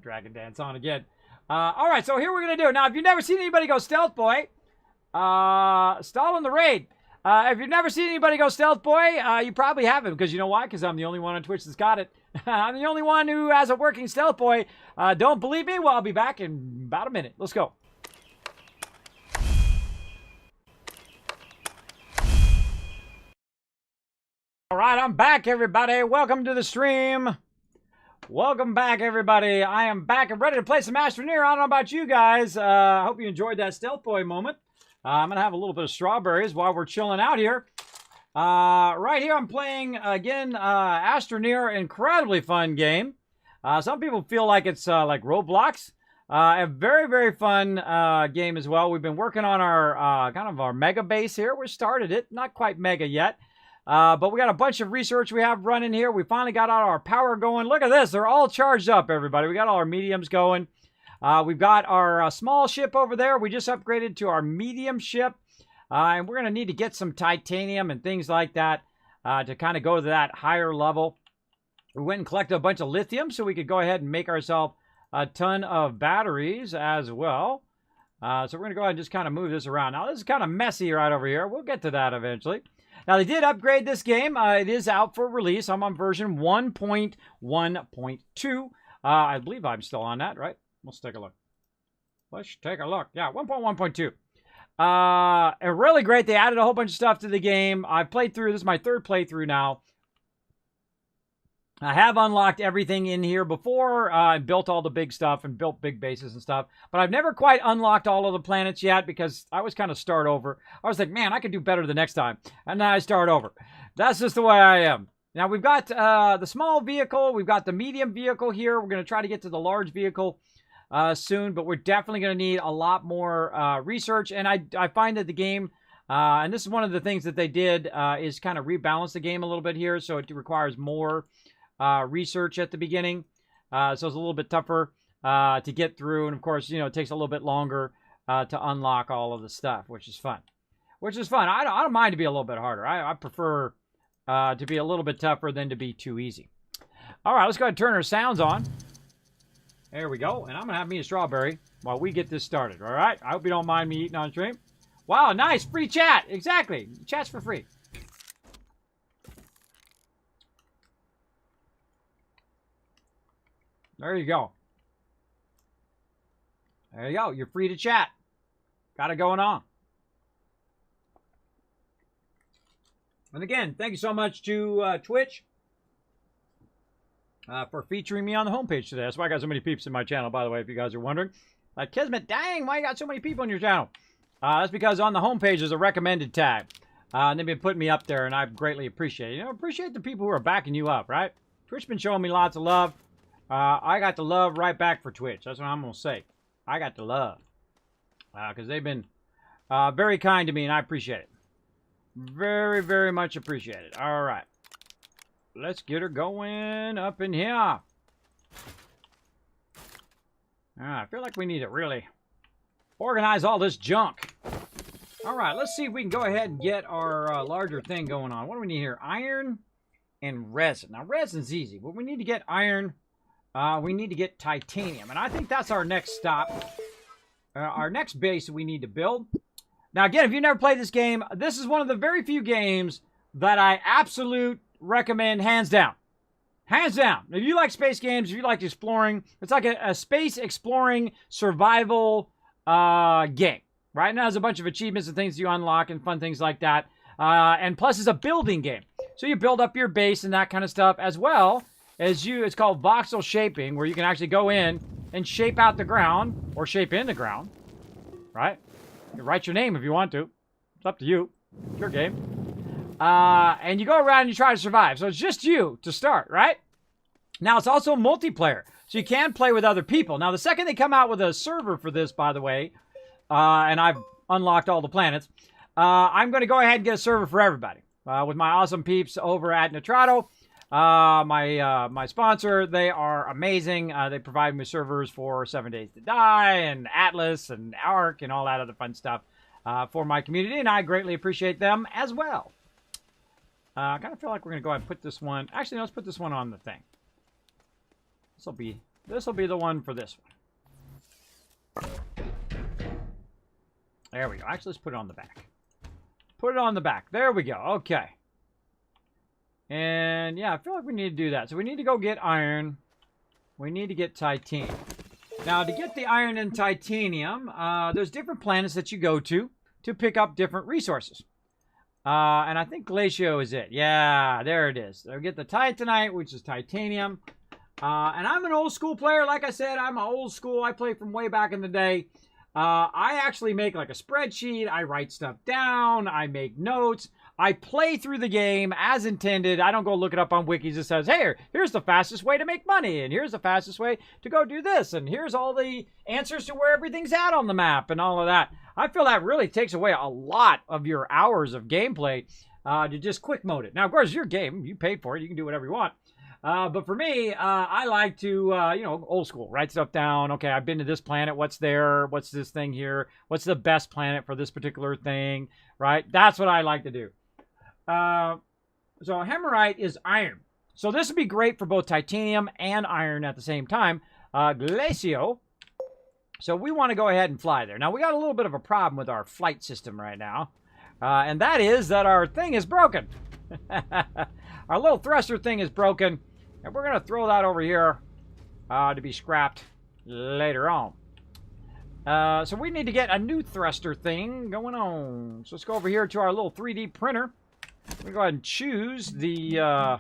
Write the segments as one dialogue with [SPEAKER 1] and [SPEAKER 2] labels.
[SPEAKER 1] Dragon Dance on again. All right, so here we're going to do. Now, if you've never seen anybody go Stealth Boy, stall in the raid. If you've never seen anybody go Stealth Boy, you probably haven't, because you know why? Because I'm the only one on Twitch that's got it. I'm the only one who has a working Stealth Boy. Don't believe me? Well, I'll be back in about a minute. Let's go. All right, I'm back, everybody. Welcome to the stream. Welcome back, everybody. I am back and ready to play some Astroneer. I don't know about you guys. I hope you enjoyed that Stealth Boy moment. I'm going to have a little bit of strawberries while we're chilling out here. Right here, I'm playing, again, Astroneer. Incredibly fun game. Some people feel like it's like Roblox. A very, very fun game as well. We've been working on our kind of our mega base here. We started it. Not quite mega yet. But we got a bunch of research we have running here. We finally got all our power going. Look at this. They're all charged up, everybody. We got all our mediums going. We've got our small ship over there. We just upgraded to our medium ship. And we're going to need to get some titanium and things like that to kind of go to that higher level. We went and collected a bunch of lithium so we could go ahead and make ourselves a ton of batteries as well. So we're going to go ahead and just kind of move this around. Now, this is kind of messy right over here. We'll get to that eventually. Now, they did upgrade this game. It is out for release. I'm on version 1.1.2. I believe I'm still on that, right? Let's take a look. Let's take a look. Yeah, 1.1.2. Really great. They added a whole bunch of stuff to the game. I've played through. This is my third playthrough now. I have unlocked everything in here before. I built all the big stuff and built big bases and stuff. But I've never quite unlocked all of the planets yet because I always kind of start over. I was like, man, I could do better the next time. And now I start over. That's just the way I am. Now, we've got the small vehicle. We've got the medium vehicle here. We're going to try to get to the large vehicle soon. But we're definitely going to need a lot more research. And I find that the game, and this is one of the things that they did, is kind of rebalance the game a little bit here. So it requires more research at the beginning, so it's a little bit tougher to get through, and of course, you know, it takes a little bit longer to unlock all of the stuff, which is fun. I don't mind to be a little bit harder. I prefer to be a little bit tougher than to be too easy. All right, let's go ahead and turn our sounds on. There we go, and I'm gonna have me a strawberry while we get this started. All right, I hope you don't mind me eating on stream. Wow, nice free chat. Exactly, chat's for free. There you go. There you go. You're free to chat. Got it going on. And again, thank you so much to Twitch for featuring me on the homepage today. That's why I got so many peeps in my channel, by the way, if you guys are wondering. Kismet, dang, why you got so many people on your channel? That's because on the homepage there's a recommended tag. And they've been putting me up there, and I greatly appreciate it. You know, appreciate the people who are backing you up, right? Twitch been showing me lots of love. I got the love right back for Twitch. That's what I'm going to say. I got the love. Because they've been very kind to me, and I appreciate it. Very, very much appreciate it. All right. Let's get her going up in here. I feel like we need to really organize all this junk. All right, let's see if we can go ahead and get our larger thing going on. What do we need here? Iron and resin. Now, resin's easy, but we need to get iron. We need to get titanium, and I think that's our next stop. Our next base we need to build. Now, again, if you've never played this game, this is one of the very few games that I absolute recommend, hands down. Hands down. If you like space games, if you like exploring, it's like a space exploring survival game. Right now, there's a bunch of achievements and things you unlock and fun things like that. And plus, it's a building game. So you build up your base and that kind of stuff as well. It's called voxel shaping, where you can actually go in and shape out the ground, or shape in the ground, right? You can write your name if you want to. It's up to you. It's your game. And you go around and you try to survive. So it's just you to start, right? Now, it's also multiplayer, so you can play with other people. Now, the second they come out with a server for this, by the way, and I've unlocked all the planets, I'm going to go ahead and get a server for everybody. With my awesome peeps over at Nitrato. My sponsor, they are amazing. They provide me servers for 7 Days to Die and Atlas and Ark and all that other fun stuff for my community, and I greatly appreciate them as well. I kind of feel like we're going to go ahead and put this one. Actually, no, let's put this one on the thing. This will be This will be the one for this one. There we go. Actually, let's put it on the back. Put it on the back. There we go. Okay. And yeah, I feel like we need to do that. So we need to go get iron. We need to get titanium. Now, to get the iron and titanium, there's different planets that you go to pick up different resources. And I think Glacio is it. Yeah, there it is. So we get the titanite, which is titanium. And I'm an old school player. Like I said, I'm an old school. I play from way back in the day. I actually make like a spreadsheet. I write stuff down. I make notes. I play through the game as intended. I don't go look it up on wikis that says, hey, here's the fastest way to make money, and here's the fastest way to go do this, and here's all the answers to where everything's at on the map and all of that. I feel that really takes away a lot of your hours of gameplay to just quick mode it. Now, of course, your game. You paid for it. You can do whatever you want. But for me, I like to, old school, write stuff down. Okay, I've been to this planet. What's there? What's this thing here? What's the best planet for this particular thing? Right? That's what I like to do. So Hemerite is iron. So this would be great for both titanium and iron at the same time. Glacio. So we want to go ahead and fly there. Now, we got a little bit of a problem with our flight system right now. And that is that our thing is broken. Our little thruster thing is broken. And we're going to throw that over here to be scrapped later on. So we need to get a new thruster thing going on. So let's go over here to our little 3D printer. We're going to go ahead and choose the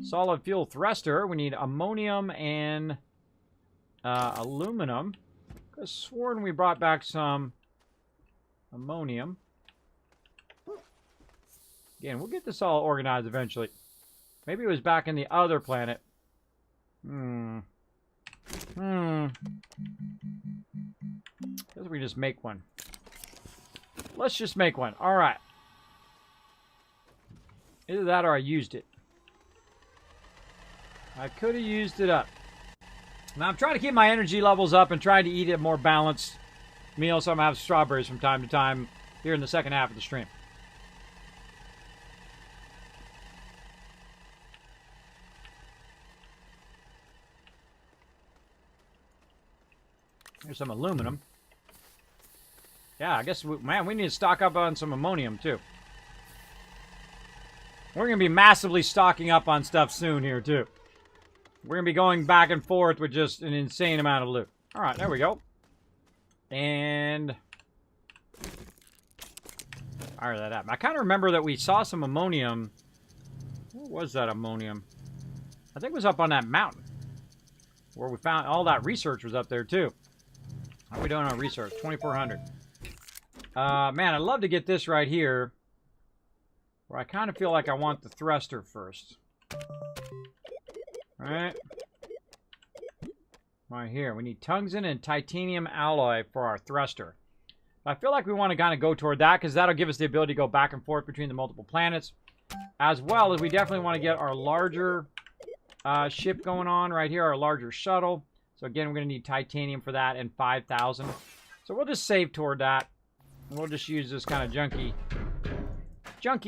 [SPEAKER 1] solid fuel thruster. We need ammonium and aluminum. I could have sworn we brought back some ammonium. Again, we'll get this all organized eventually. Maybe it was back in the other planet. Guess we just make one. Let's just make one. All right. Either that or I used it. I could have used it up. Now, I'm trying to keep my energy levels up and trying to eat a more balanced meal, so I'm going to have strawberries from time to time here in the second half of the stream. Here's some aluminum. Yeah, I guess, we need to stock up on some ammonium, too. We're going to be massively stocking up on stuff soon here, too. We're going to be going back and forth with just an insane amount of loot. All right, there we go. And fire that up. I kind of remember that we saw some ammonium. What was that ammonium? I think it was up on that mountain where we found all that research was up there, too. How are we doing on research? 2,400. Man, I'd love to get this right here. Where I kind of feel like I want the thruster first. Alright. Right here. We need tungsten and titanium alloy for our thruster. I feel like we want to kind of go toward that because that'll give us the ability to go back and forth between the multiple planets. As well as we definitely want to get our larger ship going on right here. Our larger shuttle. So again, we're going to need titanium for that and 5,000. So we'll just save toward that. And we'll just use this kind of junky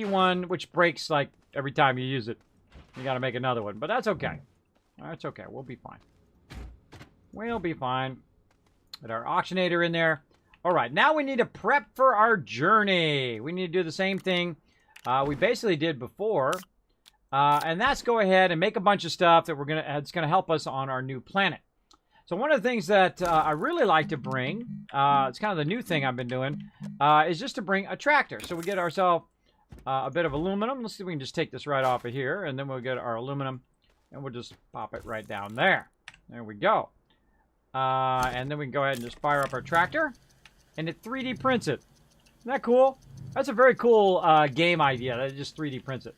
[SPEAKER 1] one, which breaks like every time you use it. You got to make another one, but that's okay. That's okay. We'll be fine. We'll be fine. Get our auctionator in there. All right, now we need to prep for our journey. We need to do the same thing we basically did before, and that's go ahead and make a bunch of stuff that it's gonna help us on our new planet. So one of the things that I really like to bring, it's kind of the new thing I've been doing, is just to bring a tractor. So we get ourselves a bit of aluminum. Let's see if we can just take this right off of here, and then we'll get our aluminum, and we'll just pop it right down there. There we go. And then we can go ahead and just fire up our tractor, and it 3D prints it. Isn't that cool? That's a very cool game idea, that it just 3D prints it.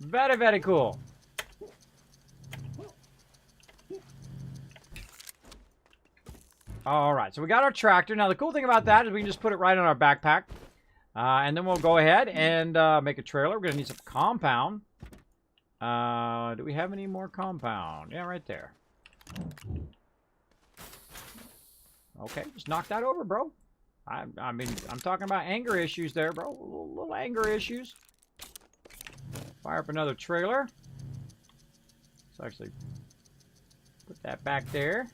[SPEAKER 1] Very, very cool. All right, so we got our tractor. Now, the cool thing about that is we can just put it right on our backpack. And then we'll go ahead and make a trailer. We're going to need some compound. Do we have any more compound? Yeah, right there. Okay, just knock that over, bro. I mean, I'm talking about anger issues there, bro. Little anger issues. Fire up another trailer. Let's actually Put that back there.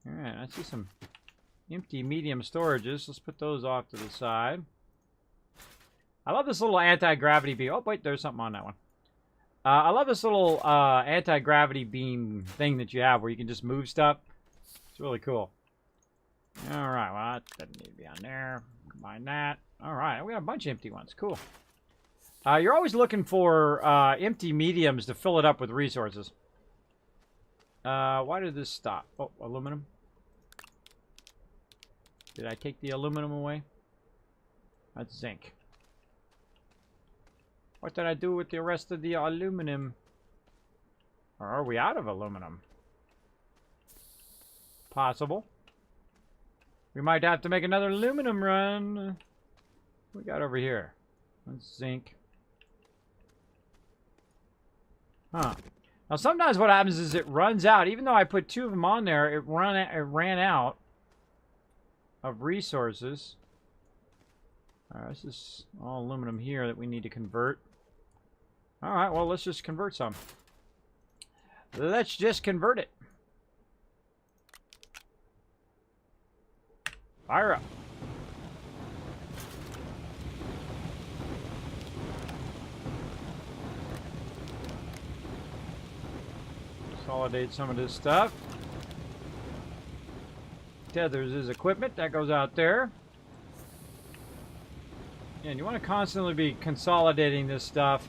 [SPEAKER 1] Alright, I see some empty medium storages. Let's put those off to the side. I love this little anti-gravity beam. Oh, wait, there's something on that one. I love this little anti-gravity beam thing that you have where you can just move stuff. It's really cool. Alright, well, that doesn't need to be on there. Combine that. Alright, we got a bunch of empty ones. Cool. You're always looking for empty mediums to fill it up with resources. Why did this stop? Oh, aluminum. Did I take the aluminum away? That's zinc. What did I do with the rest of the aluminum? Or are we out of aluminum? Possible. We might have to make another aluminum run. What we got over here? That's zinc. Huh. Now sometimes what happens is it runs out. Even though I put 2 of them on there, it ran out of resources. Alright, this is all aluminum here that we need to convert. Alright, well, let's just convert some. Let's just convert it. Fire up. Consolidate some of this stuff. Tethers his equipment. That goes out there. And you want to constantly be consolidating this stuff.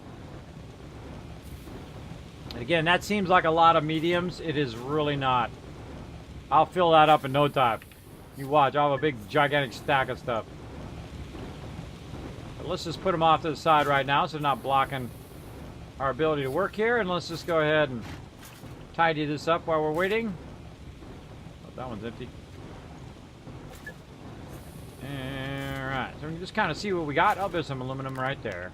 [SPEAKER 1] And again, that seems like a lot of mediums. It is really not. I'll fill that up in no time. You watch. I'll have a big, gigantic stack of stuff. But let's just put them off to the side right now so they're not blocking our ability to work here. And let's just go ahead and tidy this up while we're waiting. Oh, that one's empty. Alright, so we can just kind of see what we got. Oh, there's some aluminum right there.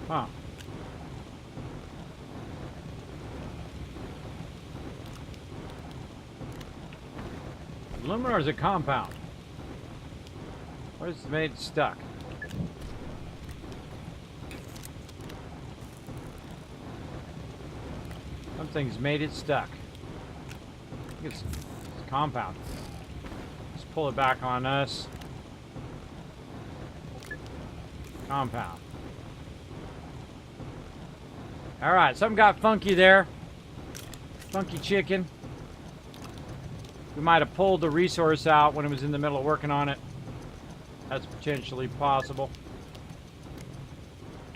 [SPEAKER 1] Huh. Aluminum or is it compound? What is made stuck? Something's made it stuck. I think it's compound. Let's pull it back on us. Compound. Alright, something got funky there. Funky chicken. We might have pulled the resource out when it was in the middle of working on it. That's potentially possible.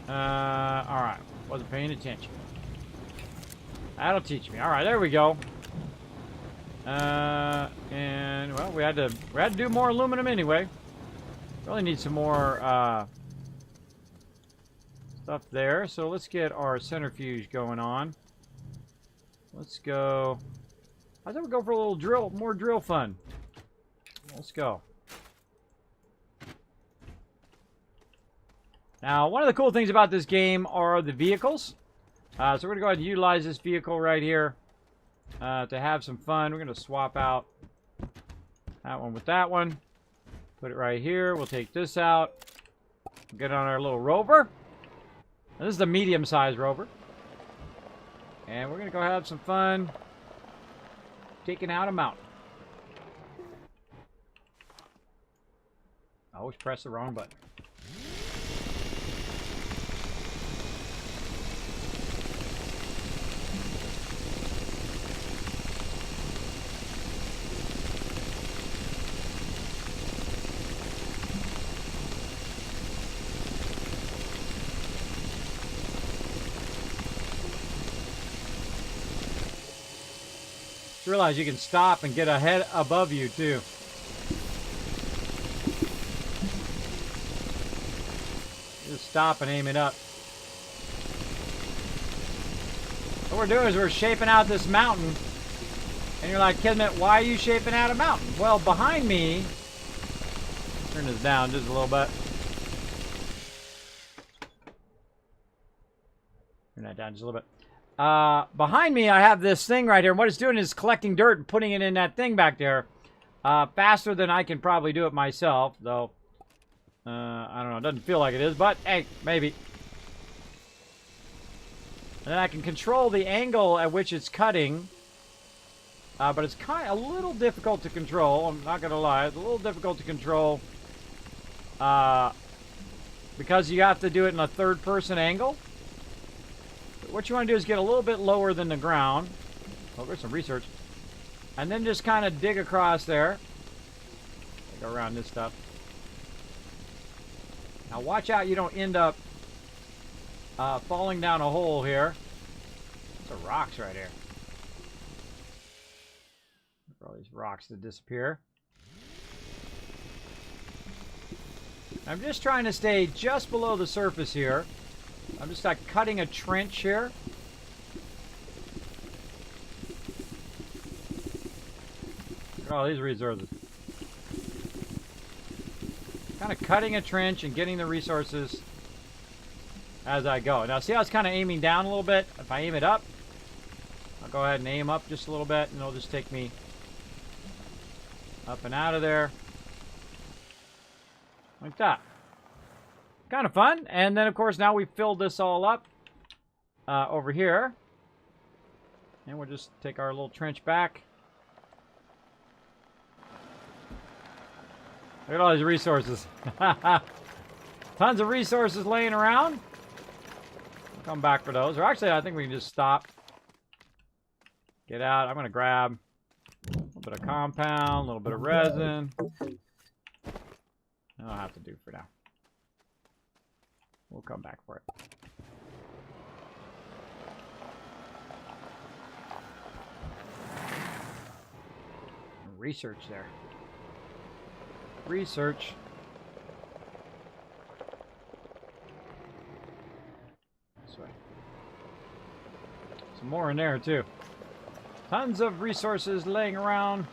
[SPEAKER 1] Alright. Wasn't paying attention. That'll teach me. Alright, there we go. And, well, we had to do more aluminum anyway. Really need some more, stuff there. So let's get our centrifuge going on. Let's go. I thought we'd go for a little more drill fun. Let's go. Now, one of the cool things about this game are the vehicles. So we're going to go ahead and utilize this vehicle right here to have some fun. We're going to swap out that one with that one. Put it right here. We'll take this out. Get on our little rover. This is the medium-sized rover. And we're going to go have some fun taking out a mountain. I always press the wrong button. Realize you can stop and get ahead above you too. Just stop and aim it up. What we're doing is we're shaping out this mountain. And you're like, Kismet, why are you shaping out a mountain? Well, behind me, turn this down just a little bit. Turn that down just a little bit. Behind me, I have this thing right here. And what it's doing is collecting dirt and putting it in that thing back there. faster than I can probably do it myself, though. I don't know. It doesn't feel like it is, but hey, maybe. And then I can control the angle at which it's cutting. But it's kind of a little difficult to control. I'm not going to lie. It's a little difficult to control. Because you have to do it in a third-person angle. What you want to do is get a little bit lower than the ground. Oh, there's some research. And then just kind of dig across there. Go around this stuff. Now watch out you don't end up falling down a hole here. There's some rocks right here. Look for all these rocks to disappear. I'm just trying to stay just below the surface here. I'm just like cutting a trench here. Look at all these resources. Kind of cutting a trench and getting the resources as I go. Now see how it's kind of aiming down a little bit? If I aim it up, I'll go ahead and aim up just a little bit and it'll just take me up and out of there. Like that. Kind of fun. And then, of course, now we've filled this all up over here. And we'll just take our little trench back. Look at all these resources. Tons of resources laying around. We'll come back for those. Or actually, I think we can just stop. Get out. I'm going to grab a little bit of compound, a little bit of resin. That'll have to do for now. We'll come back for it. Research there. Research. This way. Some more in there too. Tons of resources laying around.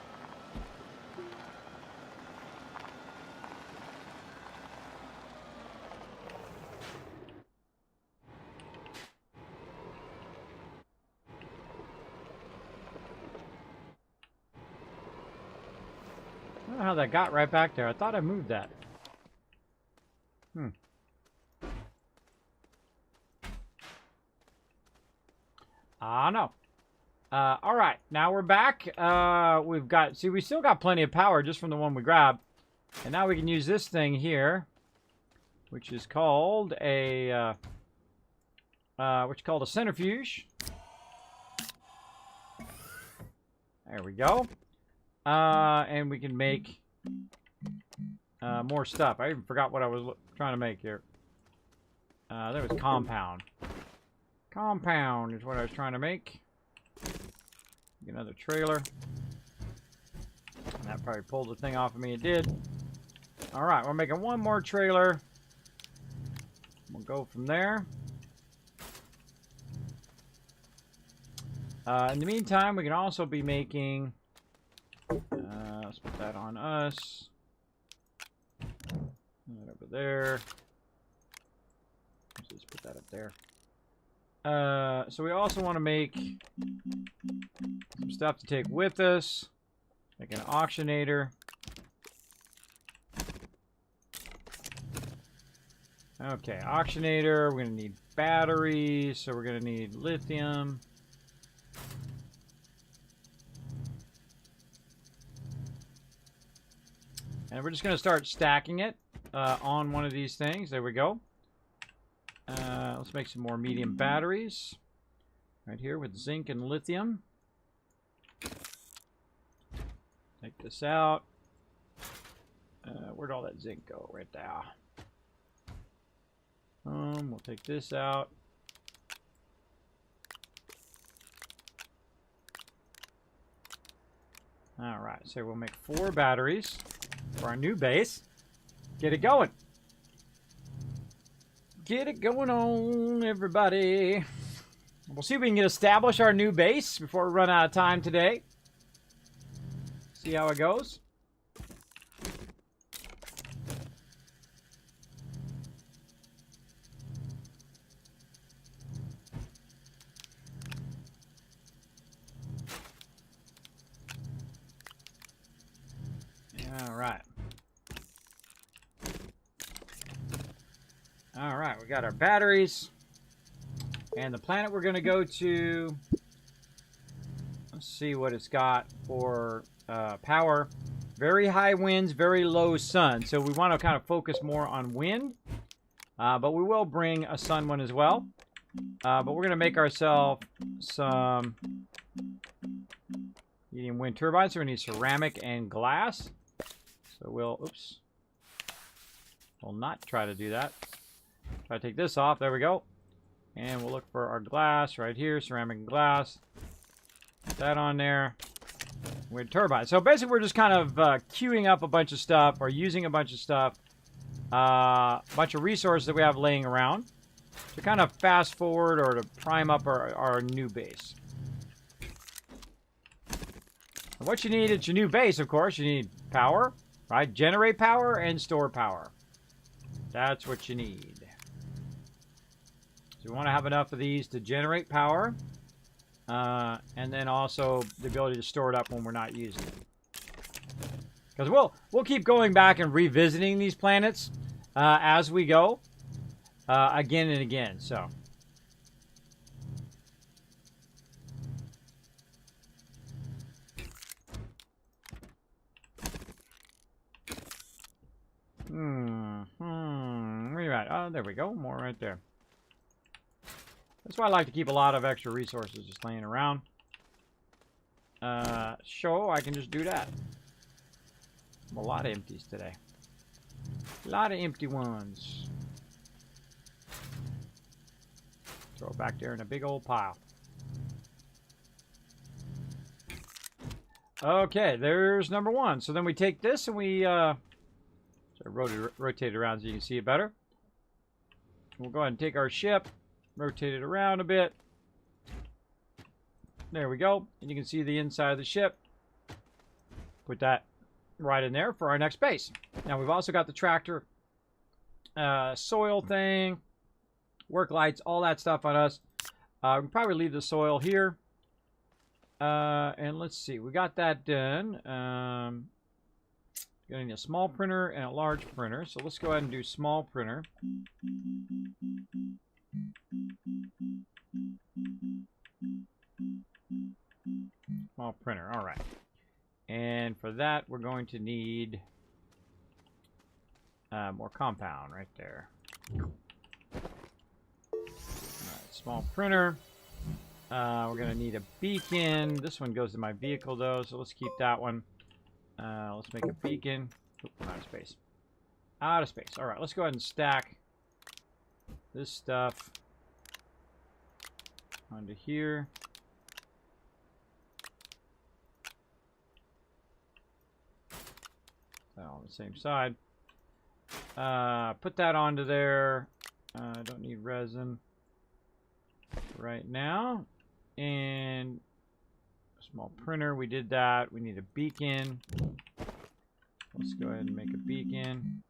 [SPEAKER 1] I don't know how that got right back there. I thought I moved that. No. All right, now we're back. We've got, see, we still got plenty of power just from the one we grabbed. And now we can use this thing here, which is called a, centrifuge. There we go. And we can make more stuff. I even forgot what I was trying to make here. That was compound. Compound is what I was trying to make. Get another trailer. And that probably pulled the thing off of me. It did. Alright, we're making one more trailer. We'll go from there. In the meantime, we can also be making... let's put that on us. That over there. Let's just put that up there. So we also want to make some stuff to take with us. Like an auctionator. Okay, auctionator. We're going to need batteries. So we're going to need lithium. And we're just going to start stacking it on one of these things. There we go. Let's make some more medium batteries. Right here with zinc and lithium. Take this out. Where'd all that zinc go? Right there. We'll take this out. Alright, so we'll make 4 batteries for our new base. Get it going. Get it going on, everybody. We'll see if we can establish our new base before we run out of time today. See how it goes. All right. All right, we got our batteries. And the planet we're going to go to, let's see what it's got for power. Very high winds, very low sun. So we want to kind of focus more on wind. But we will bring a sun one as well. But we're going to make ourselves some medium wind turbines. So we need ceramic and glass. So we'll, oops. We'll not try to do that. Try to take this off. There we go. And we'll look for our glass right here. Ceramic and glass. Put that on there. Wind turbine. So basically we're just kind of queuing up a bunch of stuff or using a bunch of stuff. A bunch of resources that we have laying around to kind of fast forward or to prime up our new base. And what you need at your new base, of course, you need power, right? Generate power and store power. That's what you need. So we want to have enough of these to generate power. And then also the ability to store it up when we're not using it. Because we'll keep going back and revisiting these planets as we go. Again and again, so. Where are you at? Oh, there we go. More right there. That's why I like to keep a lot of extra resources just laying around. So I can just do that. A lot of empties today. A lot of empty ones. Throw it back there in a big old pile. Okay, there's number one. So then we take this and we rotate it around so you can see it better. We'll go ahead and take our ship, rotate it around a bit. There we go. And you can see the inside of the ship. Put that right in there for our next base. Now we've also got the tractor, soil thing, work lights, all that stuff on us. We can probably leave the soil here. And let's see, we got that done. Gonna need a small printer and a large printer. So let's go ahead and do small printer. Small printer, all right. And for that, we're going to need more compound right there. All right, small printer. We're going to need a beacon. This one goes to my vehicle, though, so let's keep that one. Let's make a beacon. Oop, out of space. Out of space. All right, let's go ahead and stack this stuff onto here. On the same side. Put that onto there. I don't need resin right now. And small printer, we did that. We need a beacon. Let's go ahead and make a beacon.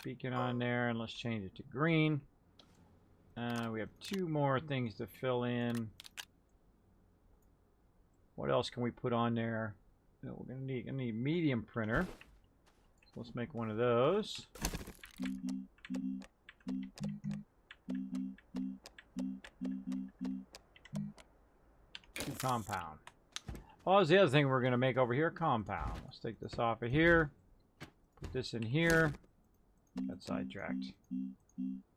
[SPEAKER 1] Beacon on there, and let's change it to green. We have two more things to fill in. What else can we put on there? We're gonna need medium printer. So let's make one of those. Two compound. Oh, that's the other thing we're gonna make over here, compound. Let's take this off of here. Put this in here. Got sidetracked.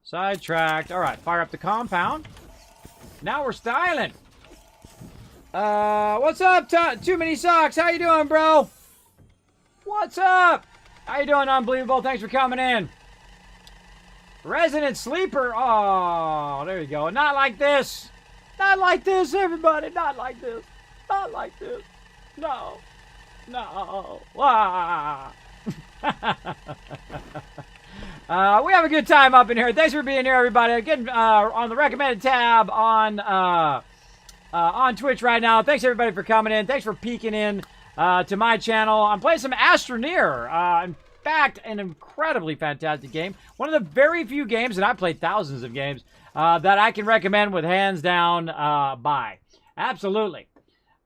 [SPEAKER 1] Sidetracked. All right, fire up the compound. Now we're styling. What's up, Too Many Socks? How you doing, bro? What's up? How you doing, Unbelievable? Thanks for coming in. Resident Sleeper. Oh, there you go. Not like this. Not like this, everybody. Not like this. Not like this. No. No. Ah. We have a good time up in here. Thanks for being here, everybody. Again, on the recommended tab on Twitch right now. Thanks, everybody, for coming in. Thanks for peeking in to my channel. I'm playing some Astroneer. fact, an incredibly fantastic game. One of the very few games, and I've played thousands of games, that I can recommend with hands down buy. Absolutely.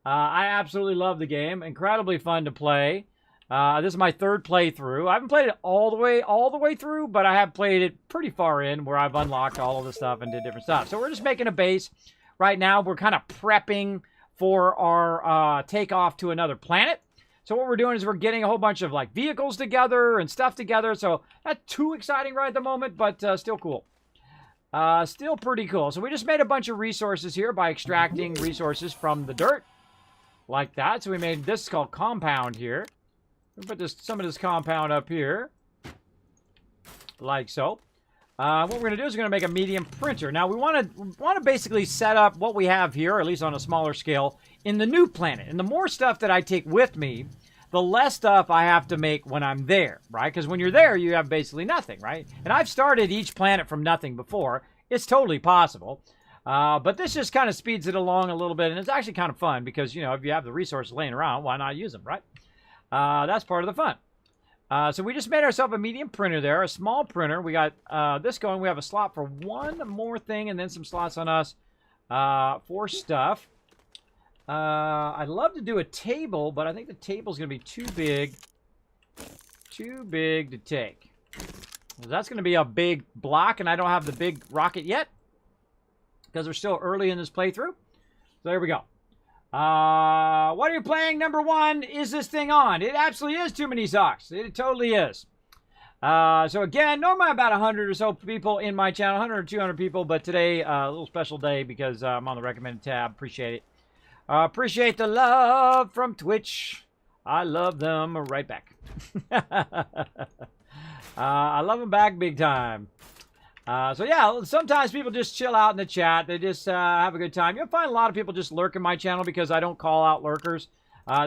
[SPEAKER 1] I absolutely love the game. Incredibly fun to play. This is my third playthrough. I haven't played it all the way through, but I have played it pretty far in where I've unlocked all of the stuff and did different stuff. So we're just making a base. Right now, we're kind of prepping for our takeoff to another planet. So what we're doing is we're getting a whole bunch of like vehicles together and stuff together. So not too exciting right at the moment, but still cool. Still pretty cool. So we just made a bunch of resources here by extracting resources from the dirt. Like that. So we made this called compound here. We put some of this compound up here. Like so. What we're going to do is we're going to make a medium printer. Now we want to basically set up what we have here, or at least on a smaller scale, in the new planet. And the more stuff that I take with me, the less stuff I have to make when I'm there, right? Because when you're there, you have basically nothing, right? And I've started each planet from nothing before. It's totally possible. But this just kind of speeds it along a little bit. And it's actually kind of fun because, you know, if you have the resources laying around, why not use them, right? That's part of the fun. So we just made ourselves a medium printer there, a small printer. We got this going. We have a slot for one more thing and then some slots on us for stuff. I'd love to do a table, but I think the table's going to be too big to take. That's going to be a big block, and I don't have the big rocket yet because we're still early in this playthrough. So there we go. What are you playing? Number one, is this thing on? It absolutely is Too Many Socks. It totally is. So again, normally about 100 or so people in my channel, 100 or 200 people, but today a little special day because I'm on the recommended tab. Appreciate it. Appreciate the love from Twitch. I love them right back. I love them back big time. So yeah, sometimes people just chill out in the chat. They just have a good time. You'll find a lot of people just lurk in my channel because I don't call out lurkers.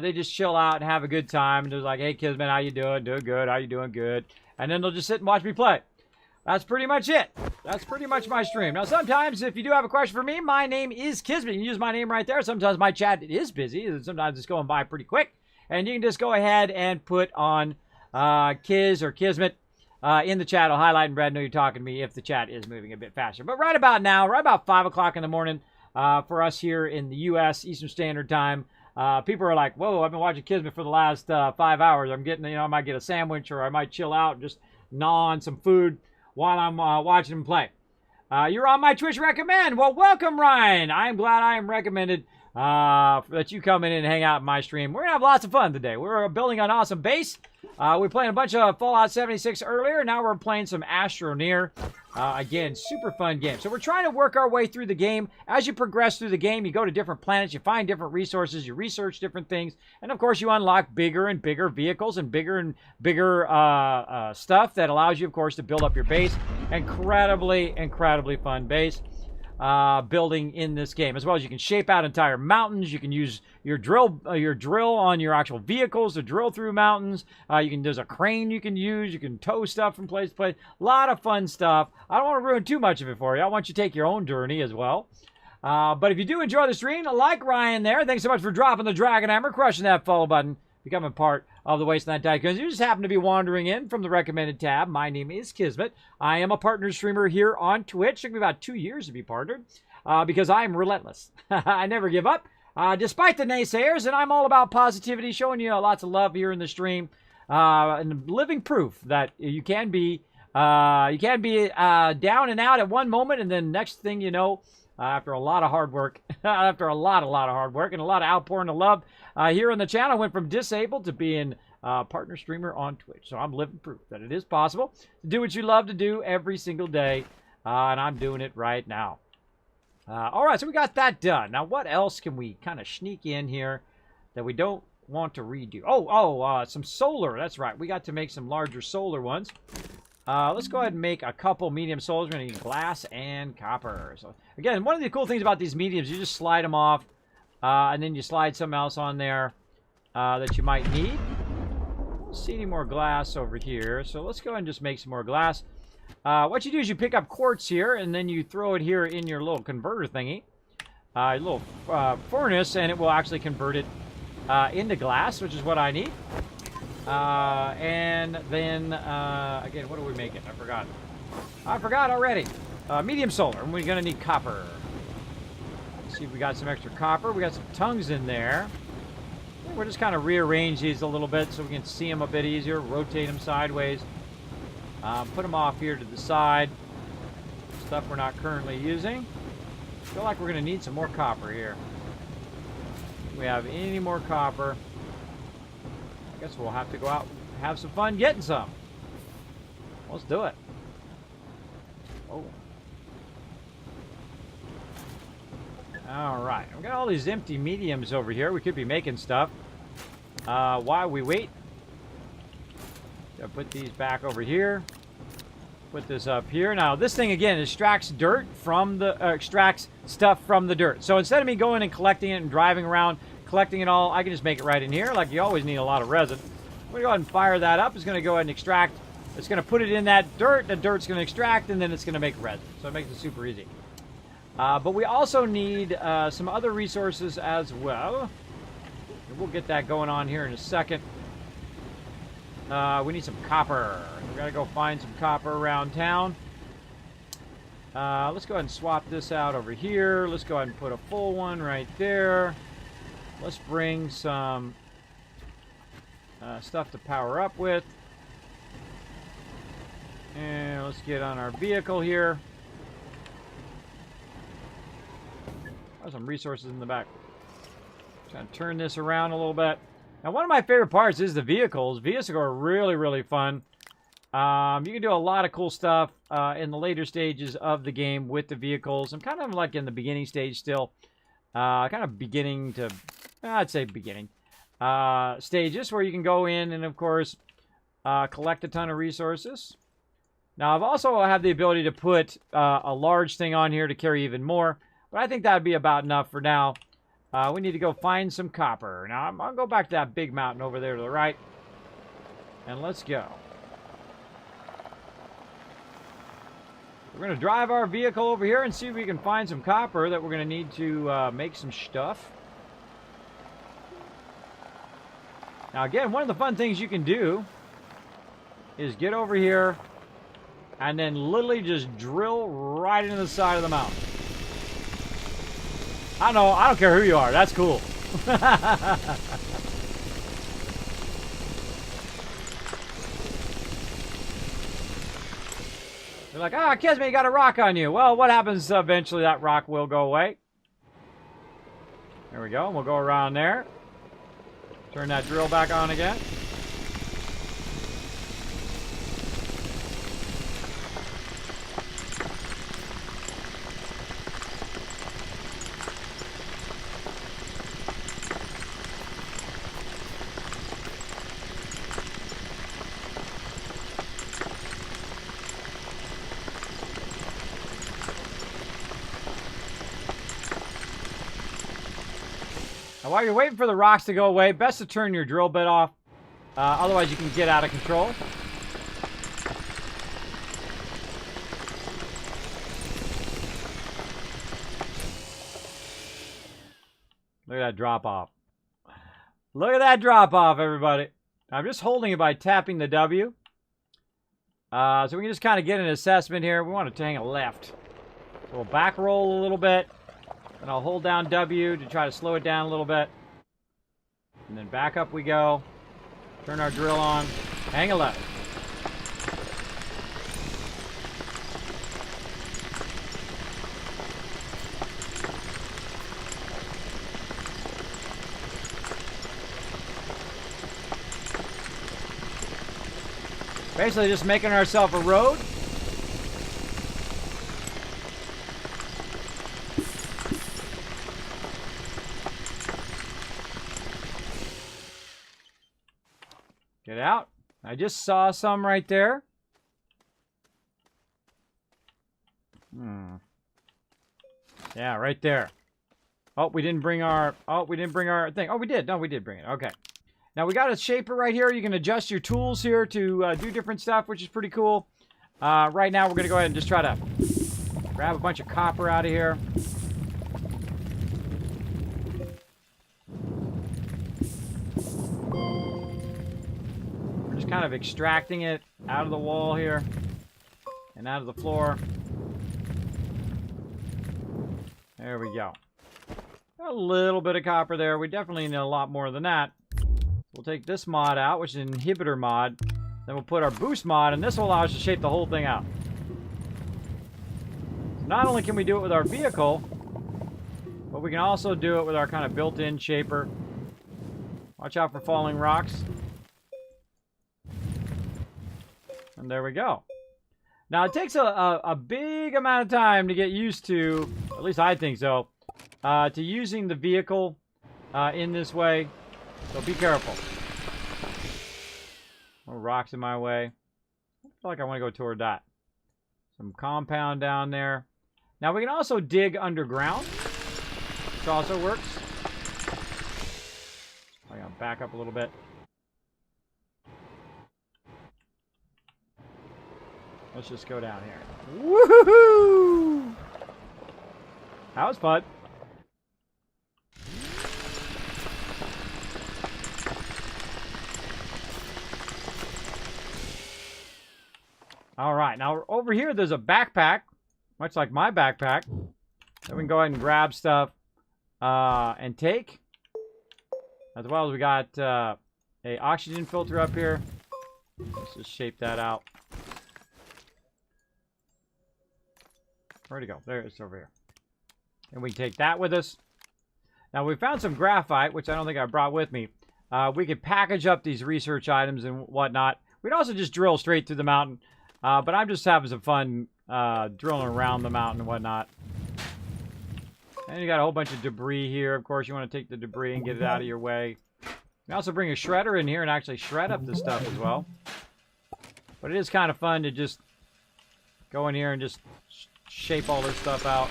[SPEAKER 1] They just chill out and have a good time. And they're like, hey, Kismet, how you doing? Doing good. How you doing? Good. And then they'll just sit and watch me play. That's pretty much it. That's pretty much my stream. Now, sometimes if you do have a question for me, my name is Kismet. You can use my name right there. Sometimes my chat is busy. Sometimes it's going by pretty quick. And you can just go ahead and put on Kiz or Kismet in the chat. I'll highlight in red. Know you're talking to me if the chat is moving a bit faster. But right about now, right about 5 o'clock in the morning for us here in the U.S. Eastern Standard Time, people are like, whoa, I've been watching Kismet for the last 5 hours. I'm getting, you know, I might get a sandwich or I might chill out and just gnaw on some food while I'm watching him play. You're on my Twitch recommend. Well, welcome, Ryan. I'm glad I am recommended that you come in and hang out in my stream. We're going to have lots of fun today. We're building an awesome base. We played a bunch of Fallout 76 earlier. Now we're playing some Astroneer. Again, super fun game. So we're trying to work our way through the game. As you progress through the game, you go to different planets, you find different resources, you research different things, and of course you unlock bigger and bigger vehicles and bigger stuff that allows you, of course, to build up your base. Incredibly fun base. Building in this game, as well as you can shape out entire mountains. You can use your drill on your actual vehicles to drill through mountains. There's a crane you can use. You can tow stuff from place to place. A lot of fun stuff. I don't want to ruin too much of it for you. I want you to take your own journey as well. But if you do enjoy the stream, like Ryan there, thanks so much for dropping the Dragon Hammer, crushing that follow button, becoming part of the Wasteland Tycoons. You just happen to be wandering in from the recommended tab. My name is Kismet. I am a partner streamer here on Twitch. It took me about 2 years to be partnered because I'm relentless. I never give up, despite the naysayers, and I'm all about positivity, showing you lots of love here in the stream, and living proof that you can be down and out at one moment, and then next thing you know, after a lot of hard work, after a lot of hard work and a lot of outpouring of love here on the channel, I went from disabled to being a partner streamer on Twitch. So I'm living proof that it is possible to do what you love to do every single day, and I'm doing it right now. All right, so we got that done. Now, what else can we kind of sneak in here that we don't want to redo? Some solar. That's right. We got to make some larger solar ones. Let's go ahead and make a couple medium solars. We're going to need glass and copper. So again, one of the cool things about these mediums, you just slide them off, and then you slide something else on there that you might need. I don't see any more glass over here, so let's go ahead and just make some more glass. What you do is you pick up quartz here, and then you throw it here in your little converter thingy, little furnace, and it will actually convert it into glass, which is what I need. And then, again, what are we making? I forgot. I forgot already. Medium solar, and we're going to need copper. Let's see if we got some extra copper. We got some tongues in there. We'll just kind of rearrange these a little bit so we can see them a bit easier. Rotate them sideways. Put them off here to the side. Stuff we're not currently using. I feel like we're going to need some more copper here. If we have any more copper, I guess we'll have to go out and have some fun getting some. Let's do it. Oh. Alright, we got all these empty mediums over here. We could be making stuff. While we wait, I'll put these back over here. Put this up here. Now, this thing, again, extracts dirt from the, extracts stuff from the dirt. So instead of me going and collecting it and driving around, collecting it all, I can just make it right in here. Like, you always need a lot of resin. I'm going to go ahead and fire that up. It's going to go ahead and extract. It's going to put it in that dirt. The dirt's going to extract, and then it's going to make resin. So it makes it super easy. But we also need some other resources as well. We'll get that going on here in a second. We need some copper. We've got to go find some copper around town. Let's go ahead and swap this out over here. Let's go ahead and put a full one right there. Let's bring some stuff to power up with. And let's get on our vehicle here. There's some resources in the back. Trying to turn this around a little bit. Now, one of my favorite parts is the vehicles. Vehicles are really, really fun. You can do a lot of cool stuff in the later stages of the game with the vehicles. I'm kind of like in the beginning stage still. Kind of beginning to, I'd say beginning stages where you can go in and, of course, collect a ton of resources. Now, I've also have the ability to put a large thing on here to carry even more. But I think that would be about enough for now. We need to go find some copper. Now, I'll go back to that big mountain over there to the right. And let's go. We're going to drive our vehicle over here and see if we can find some copper that we're going to need to make some stuff. Now, again, one of the fun things you can do is get over here and then literally just drill right into the side of the mountain. I know, I don't care who you are. That's cool. They're like, ah, Kismet, you got a rock on you. Well, what happens eventually? That rock will go away. There we go. We'll go around there. Turn that drill back on again. Now, while you're waiting for the rocks to go away, best to turn your drill bit off. Otherwise, you can get out of control. Look at that drop off. Look at that drop off, everybody. I'm just holding it by tapping the W. So we can just kind of get an assessment here. We want to hang a left. So we'll back roll a little bit. And I'll hold down W to try to slow it down a little bit. And then back up we go. Turn our drill on. Hang a left. Basically just making ourselves a road. Get out. I just saw some right there. Yeah, right there. Oh, we didn't bring our thing. Oh, we did. No, we did bring it. Okay. Now, we got a shaper right here. You can adjust your tools here to do different stuff, which is pretty cool. Right now, we're going to go ahead and just try to grab a bunch of copper out of here. kind of extracting it out of the wall here and out of the floor. There we go. A little bit of copper there. We definitely need a lot more than that. We'll take this mod out, which is an inhibitor mod. Then we'll put our boost mod, and this will allow us to shape the whole thing out. So not only can we do it with our vehicle, but we can also do it with our kind of built-in shaper. Watch out for falling rocks. And there we go. Now, it takes a big amount of time to get used to, at least I think so, to using the vehicle in this way. So be careful. More rocks in my way. I feel like I want to go toward that. Some compound down there. Now, we can also dig underground, which also works. I'm going to back up a little bit. Let's just go down here. Woohoo! That was fun. All right, now over here there's a backpack, much like my backpack. So we can go ahead and grab stuff and take. As well as we got a oxygen filter up here. Let's just shape that out. Where'd it go? There it's over here. And we can take that with us. Now we found some graphite, which I don't think I brought with me. We could package up these research items and whatnot. We'd also just drill straight through the mountain. But I'm just having some fun drilling around the mountain and whatnot. And you got a whole bunch of debris here. Of course, you want to take the debris and get it out of your way. You can also bring a shredder in here and actually shred up the stuff as well. But it is kind of fun to just go in here and just shape all this stuff out.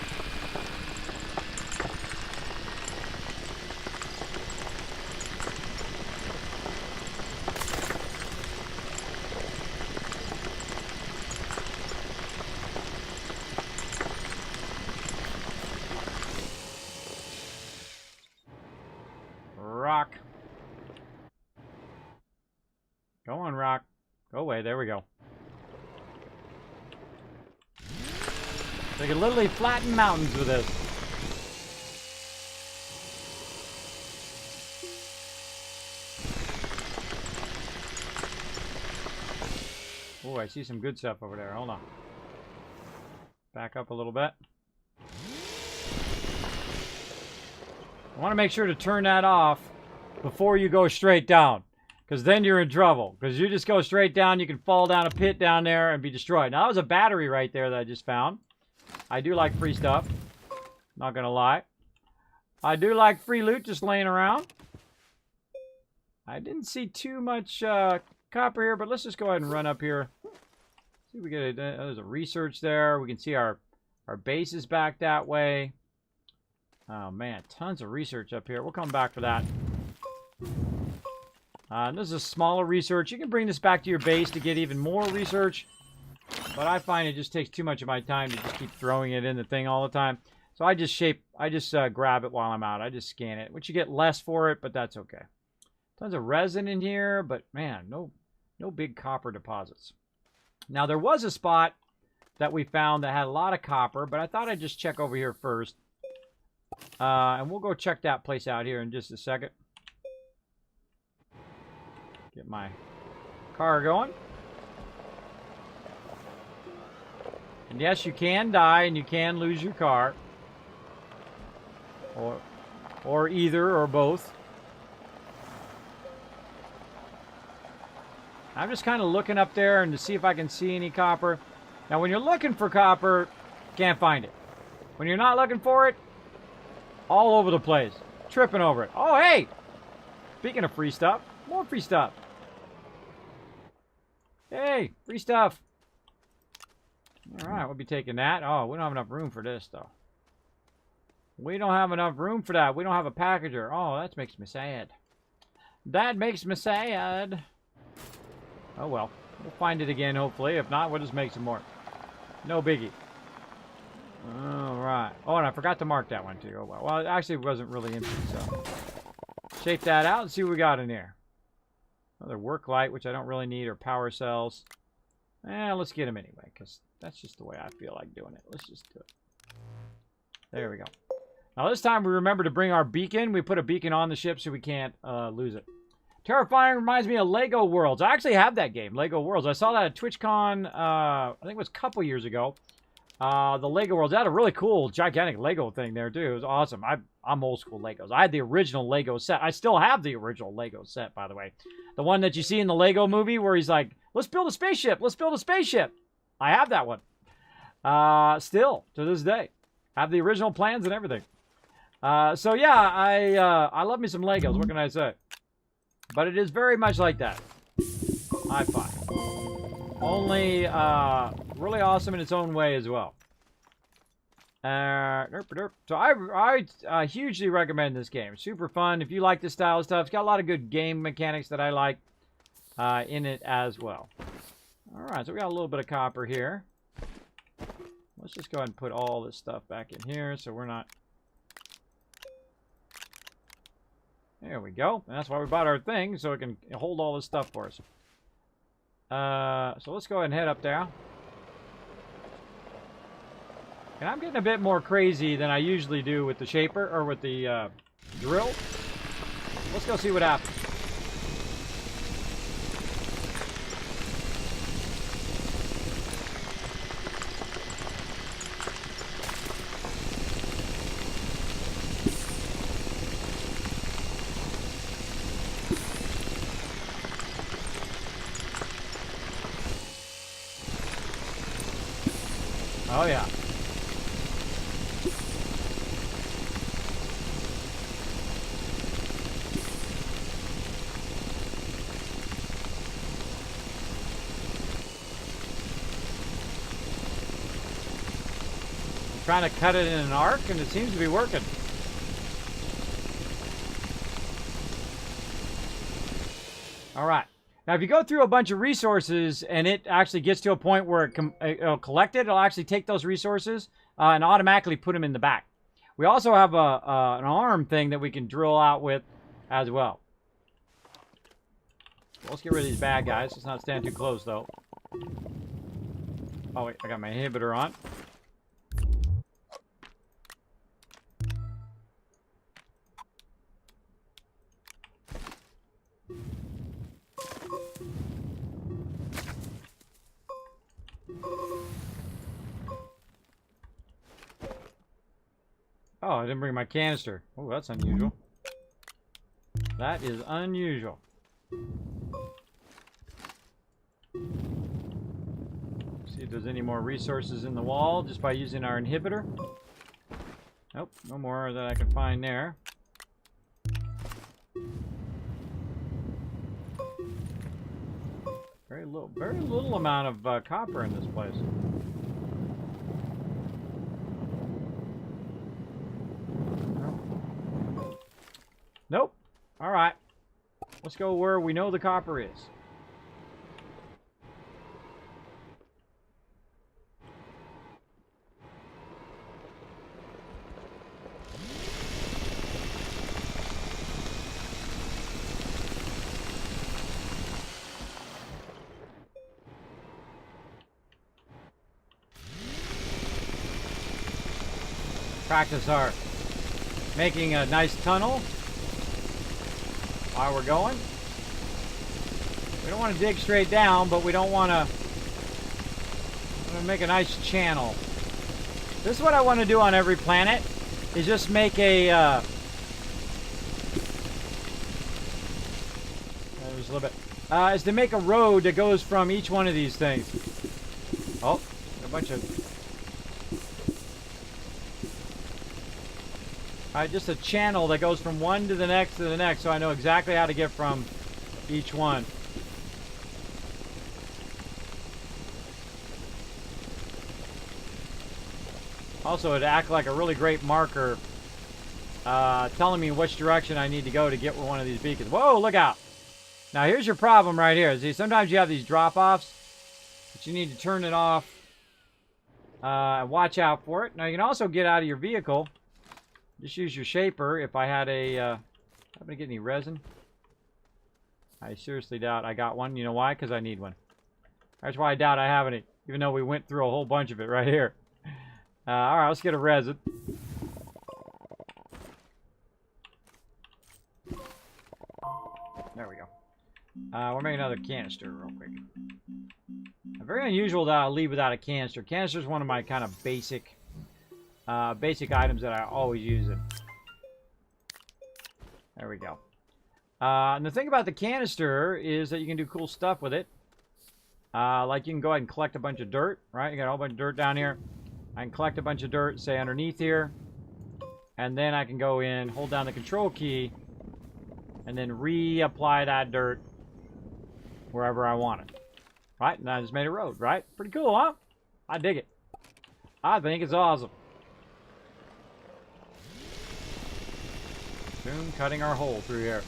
[SPEAKER 1] Rock. Go on, rock. Go away. There we go. They can literally flatten mountains with this. Oh, I see some good stuff over there. Hold on. Back up a little bit. I want to make sure to turn that off before you go straight down. Because then you're in trouble. Because you just go straight down, you can fall down a pit down there and be destroyed. Now, that was a battery right there that I just found. I do like free stuff. Not going to lie. I do like free loot just laying around. I didn't see too much copper here, but let's just go ahead and run up here. See if we get there's a research there. We can see our base is back that way. Oh, man. Tons of research up here. We'll come back for that. This is a smaller research. You can bring this back to your base to get even more research. But I find it just takes too much of my time to just keep throwing it in the thing all the time. So I just grab it while I'm out. I just scan it, which you get less for it, but that's okay. Tons of resin in here, but man, no big copper deposits. Now, there was a spot that we found that had a lot of copper, but I thought I'd just check over here first. And we'll go check that place out here in just a second. Get my car going. And yes, you can die and you can lose your car. Or either or both. I'm just kind of looking up there and to see if I can see any copper. Now, when you're looking for copper, can't find it. When you're not looking for it, all over the place. Tripping over it. Oh, hey! Speaking of free stuff, more free stuff. Hey, free stuff. Alright, we'll be taking that. Oh, we don't have enough room for this, though. We don't have enough room for that. We don't have a packager. Oh, that makes me sad. That makes me sad. Oh, well. We'll find it again, hopefully. If not, we'll just make some more. No biggie. Alright. Oh, and I forgot to mark that one, too. Oh, well. Well, it actually wasn't really empty, so. Shape that out and see what we got in here. Another work light, which I don't really need, or power cells. Let's get them anyway, because that's just the way I feel like doing it. Let's just do it. There we go. Now this time we remember to bring our beacon. We put a beacon on the ship so we can't lose it. Terrifying reminds me of Lego Worlds. I actually have that game, Lego Worlds. I saw that at TwitchCon, I think it was a couple years ago. The Lego Worlds. They had a really cool, gigantic Lego thing there, too. It was awesome. I'm old school Legos. I had the original Lego set. I still have the original Lego set, by the way. The one that you see in the Lego movie where he's like, let's build a spaceship. Let's build a spaceship. I have that one. Still, to this day. I have the original plans and everything. So, yeah, I love me some Legos. What can I say? But it is very much like that. High five. Only really awesome in its own way as well. So I hugely recommend this game. Super fun. If you like this style of stuff, it's got a lot of good game mechanics that I like in it as well. All right, so we got a little bit of copper here. Let's just go ahead and put all this stuff back in here so we're not... There we go. And that's why we bought our thing, so it can hold all this stuff for us. So let's go ahead and head up there. And I'm getting a bit more crazy than I usually do with the shaper, or with the drill. Let's go see what happens. Oh, yeah. I'm trying to cut it in an arc, and it seems to be working. All right. Now, if you go through a bunch of resources and it actually gets to a point where it'll collect it, it'll actually take those resources and automatically put them in the back. We also have an arm thing that we can drill out with as well. Let's get rid of these bad guys. Let's not stand too close, though. Oh, wait. I got my inhibitor on. Oh, I didn't bring my canister. Oh, that's unusual. That is unusual. See if there's any more resources in the wall just by using our inhibitor. Nope, no more that I can find there. Very little amount of copper in this place. Nope. All right. Let's go where we know the copper is. Practice our making a nice tunnel while we're going. We don't want to dig straight down, but we don't want to make a nice channel. This is what I want to do on every planet, is just make a there's a little bit is to make a road that goes from each one of these things. Oh, a bunch of just a channel that goes from one to the next, so I know exactly how to get from each one. Also, it'd act like a really great marker, telling me which direction I need to go to get one of these beacons. Whoa, look out! Now, here's your problem right here. See, sometimes you have these drop-offs, but you need to turn it off and watch out for it. Now, you can also get out of your vehicle. Just use your shaper. If I had a... I'm going to get any resin. I seriously doubt I got one. You know why? Because I need one. That's why I doubt I have any. Even though we went through a whole bunch of it right here. Alright, let's get a resin. There we go. We'll make another canister real quick. Very unusual that I'll leave without a canister. Canister is one of my kind of basic items that I always use it. There we go. And the thing about the canister is that you can do cool stuff with it. Like you can go ahead and collect a bunch of dirt, right? You got a whole bunch of dirt down here. I can collect a bunch of dirt, say underneath here. And then I can go in, hold down the control key, and then reapply that dirt wherever I want it. Right? And I just made a road, right? Pretty cool, huh? I dig it. I think it's awesome. Soon cutting our hole through here.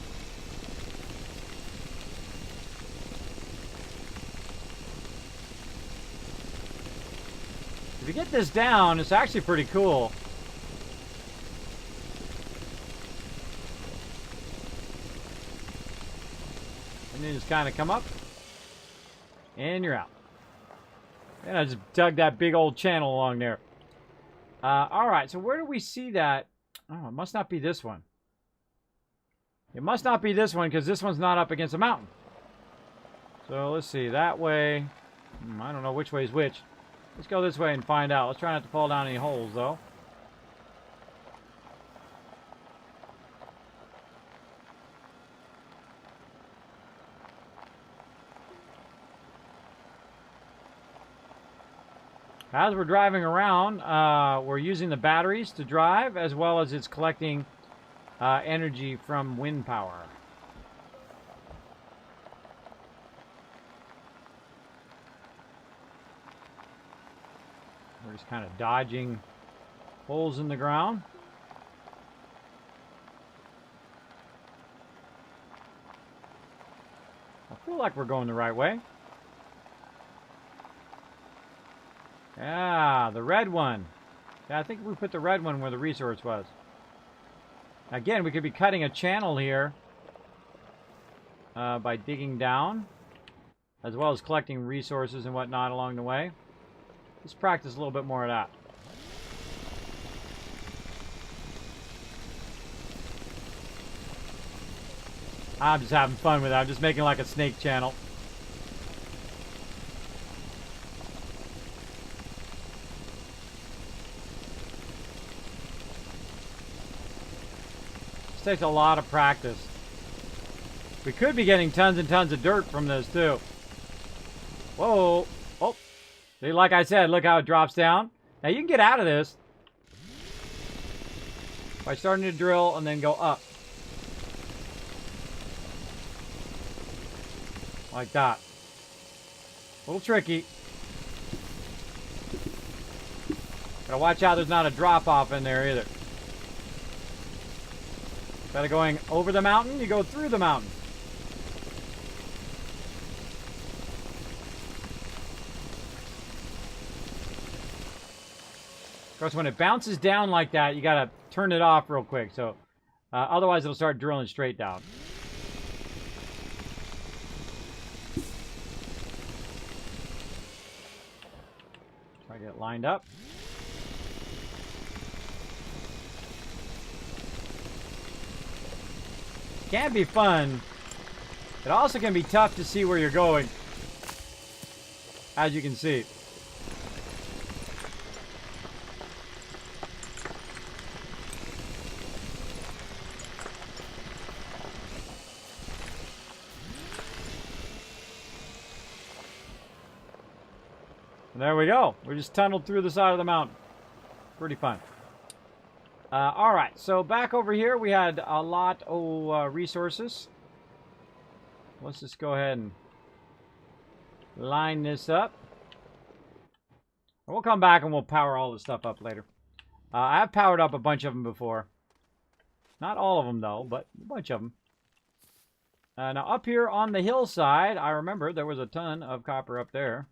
[SPEAKER 1] If you get this down, it's actually pretty cool. And then just kind of come up. And you're out. And I just dug that big old channel along there. Alright, so where do we see that? Oh, it must not be this one. It must not be this one because this one's not up against a mountain. So let's see. That way. I don't know which way is which. Let's go this way and find out. Let's try not to fall down any holes, though. As we're driving around, we're using the batteries to drive, as well as it's collecting energy from wind power. We're just kind of dodging holes in the ground. I feel like we're going the right way. Yeah, the red one. Yeah, I think we put the red one where the resource was. Again, we could be cutting a channel here by digging down, as well as collecting resources and whatnot along the way. Let's practice a little bit more of that. I'm just having fun with it. I'm just making like a snake channel. This takes a lot of practice. We could be getting tons and tons of dirt from this too. Whoa. Oh. See, like I said, look how it drops down. Now you can get out of this by starting to drill and then go up. Like that. A little tricky. Gotta watch out there's not a drop off in there either. Instead of going over the mountain, you go through the mountain. Of course, when it bounces down like that, you gotta turn it off real quick. So, otherwise it'll start drilling straight down. Try to get it lined up. Can be fun. It also can be tough to see where you're going, as you can see. There we go. We just tunneled through the side of the mountain. Pretty fun. Alright, so back over here we had a lot of resources. Let's just go ahead and line this up. We'll come back and we'll power all this stuff up later. I have powered up a bunch of them before. Not all of them though, but a bunch of them. Now up here on the hillside, I remember there was a ton of copper up there.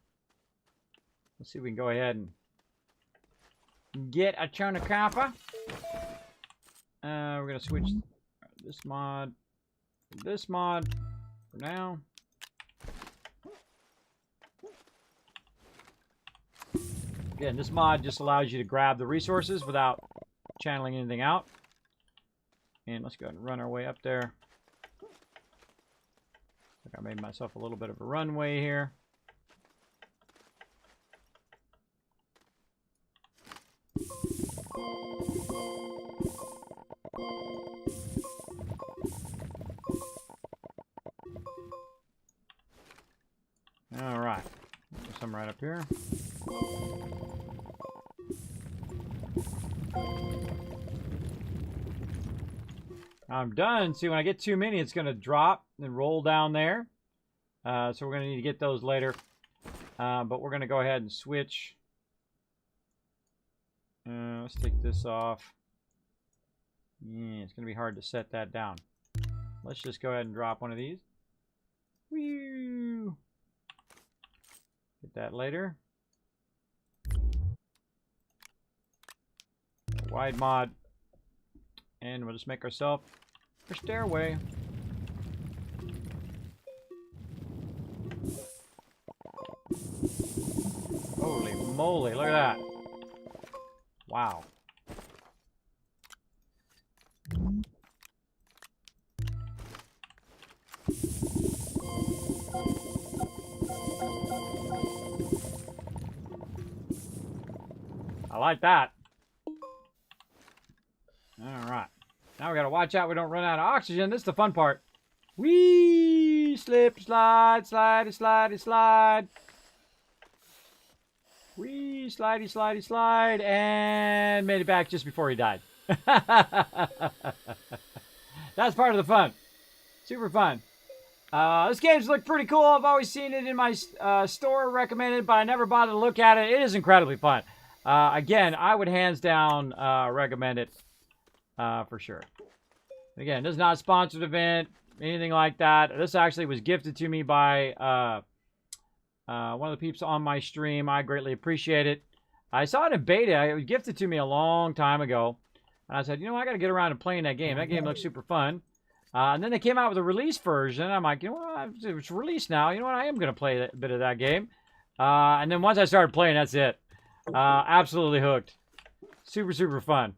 [SPEAKER 1] Let's see if we can go ahead and get a ton of copper. We're going to switch this mod to this mod. for now. Again, this mod just allows you to grab the resources without channeling anything out. And let's go ahead and run our way up there. I think I made myself a little bit of a runway here. All right, there's some right up here. I'm done. See, when I get too many, it's going to drop and roll down there. So we're going to need to get those later. But we're going to go ahead and switch. Let's take this off. Yeah, it's going to be hard to set that down. Let's just go ahead and drop one of these. Whee! Get that later. Wide mod. And we'll just make ourselves a stairway. Holy moly, look at that. Wow. I like that. All right. Now we got to watch out we don't run out of oxygen. This is the fun part. Whee! Slip, slide, slide, slide, slide. Whee! Slidey, slidey, slide. And made it back just before he died. That's part of the fun. Super fun. This game's looked pretty cool. I've always seen it in my store recommended, but I never bothered to look at it. It is incredibly fun. Again, I would hands down recommend it for sure. Again, this is not a sponsored event, anything like that. This actually was gifted to me by one of the peeps on my stream. I greatly appreciate it. I saw it in beta. It was gifted to me a long time ago. And I said, you know, I got to get around to playing that game. That game looks super fun. And then they came out with a release version. I'm like, you know what? It's released now. You know what? I am going to play a bit of that game. And then once I started playing, that's it. Absolutely hooked. Super, super fun.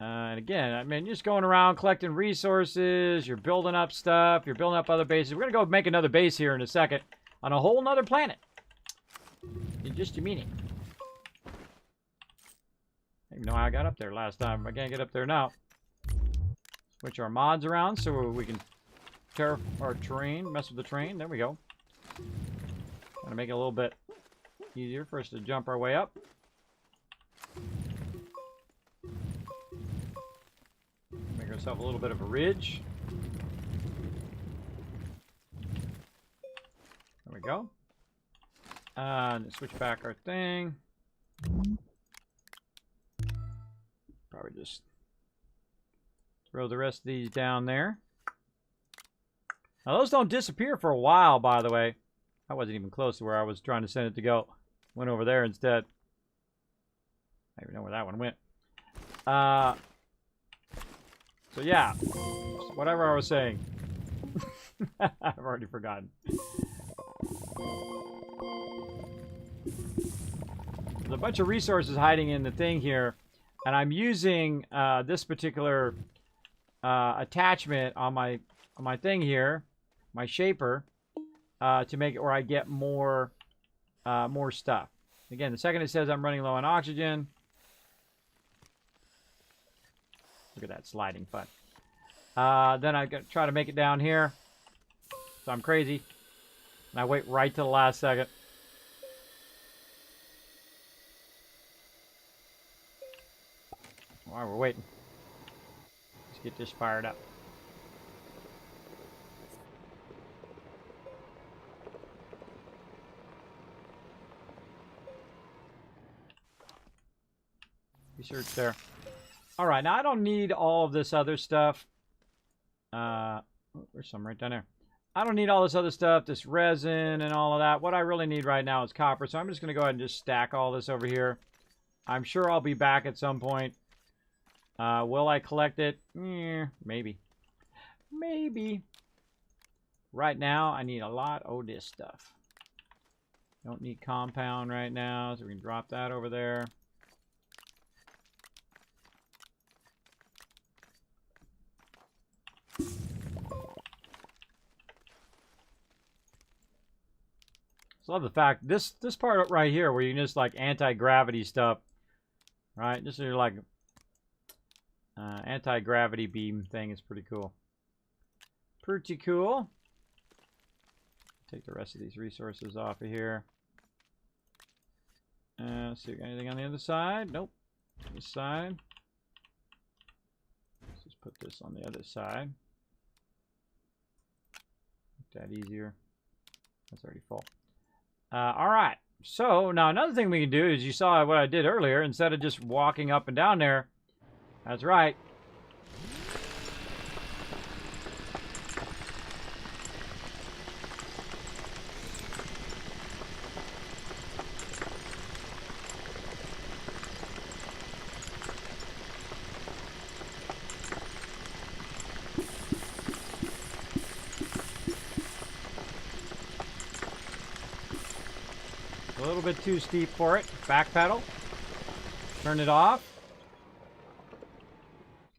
[SPEAKER 1] And again, I mean, you're just going around collecting resources. You're building up stuff. You're building up other bases. We're going to go make another base here in a second on a whole nother planet. In just a minute. I don't even know how I got up there last time. I can't get up there now. Switch our mods around so we can tear our terrain, mess with the terrain. There we go. Going to make it a little bit easier for us to jump our way up. Make ourselves a little bit of a ridge. There we go. Switch back our thing. Probably just throw the rest of these down there. Now those don't disappear for a while, by the way. I wasn't even close to where I was trying to send it to go. Went over there instead. I don't even know where that one went. So yeah, whatever I was saying. I've already forgotten. There's a bunch of resources hiding in the thing here, and I'm using this particular attachment on my thing here, my shaper, to make it where I get more stuff. Again, the second it says I'm running low on oxygen, look at that sliding fun. Then I try to make it down here, so I'm crazy, and I wait right to the last second. While we're waiting, let's get this fired up. Research there. All right, now I don't need all of this other stuff. There's some right down there. I don't need all this other stuff, this resin and all of that. What I really need right now is copper, so I'm just going to go ahead and just stack all this over here. I'm sure I'll be back at some point. Will I collect it? Maybe. Maybe. Right now, I need a lot of this stuff. Don't need compound right now, so we can drop that over there. I love the fact this part right here where you can just like anti-gravity stuff, right? This is like anti-gravity beam thing is pretty cool. Pretty cool. Take the rest of these resources off of here. Let's see, got anything on the other side? Nope. This side. Let's just put this on the other side. Make that easier. That's already full. All right. So now another thing we can do is you saw what I did earlier. Instead of just walking up and down there, that's right. A little bit too steep for it. Back pedal. Turn it off.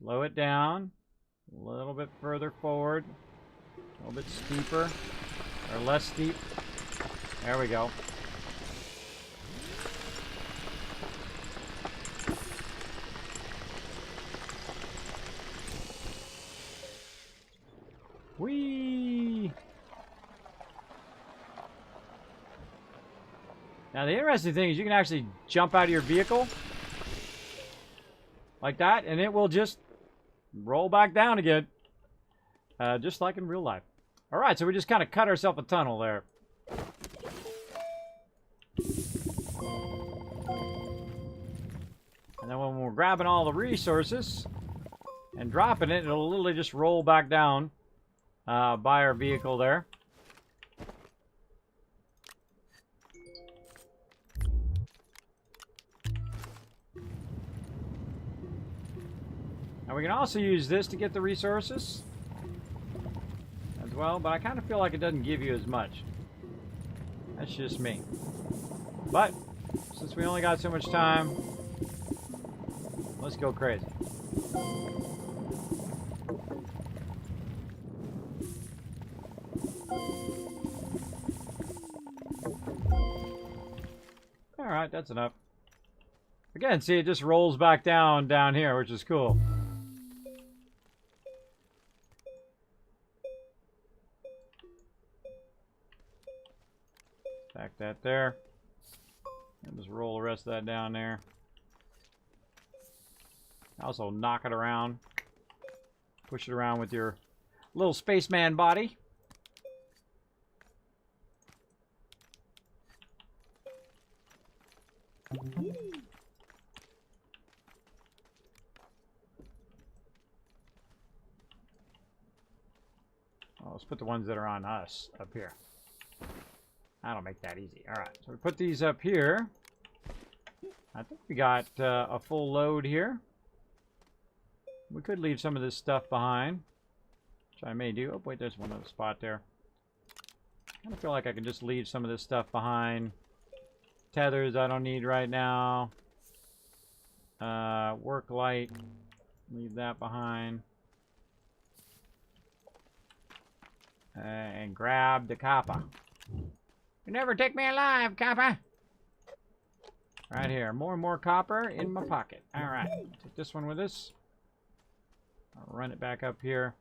[SPEAKER 1] Slow it down. A little bit further forward. A little bit steeper. Or less steep. There we go. Whee! Now the interesting thing is you can actually jump out of your vehicle like that and it will just roll back down again. Just like in real life. Alright, so we just kind of cut ourselves a tunnel there. And then when we're grabbing all the resources and dropping it, it'll literally just roll back down by our vehicle there. Now we can also use this to get the resources as well, but I kind of feel like it doesn't give you as much. That's just me. But since we only got so much time, let's go crazy. Alright, that's enough. Again, see, it just rolls back down here, which is cool. Stack that there. And just roll the rest of that down there. Also knock it around. Push it around with your little spaceman body. Well, let's put the ones that are on us up here. That'll make that easy. Alright, so we put these up here. I think we got a full load here. We could leave some of this stuff behind, which I may do. Oh, wait, there's one other spot there. I kind of feel like I can just leave some of this stuff behind. Tethers I don't need right now. Work light. Leave that behind. And grab the copper. You never take me alive, copper. Right here. More and more copper in my pocket. Alright. Take this one with us. I'll run it back up here.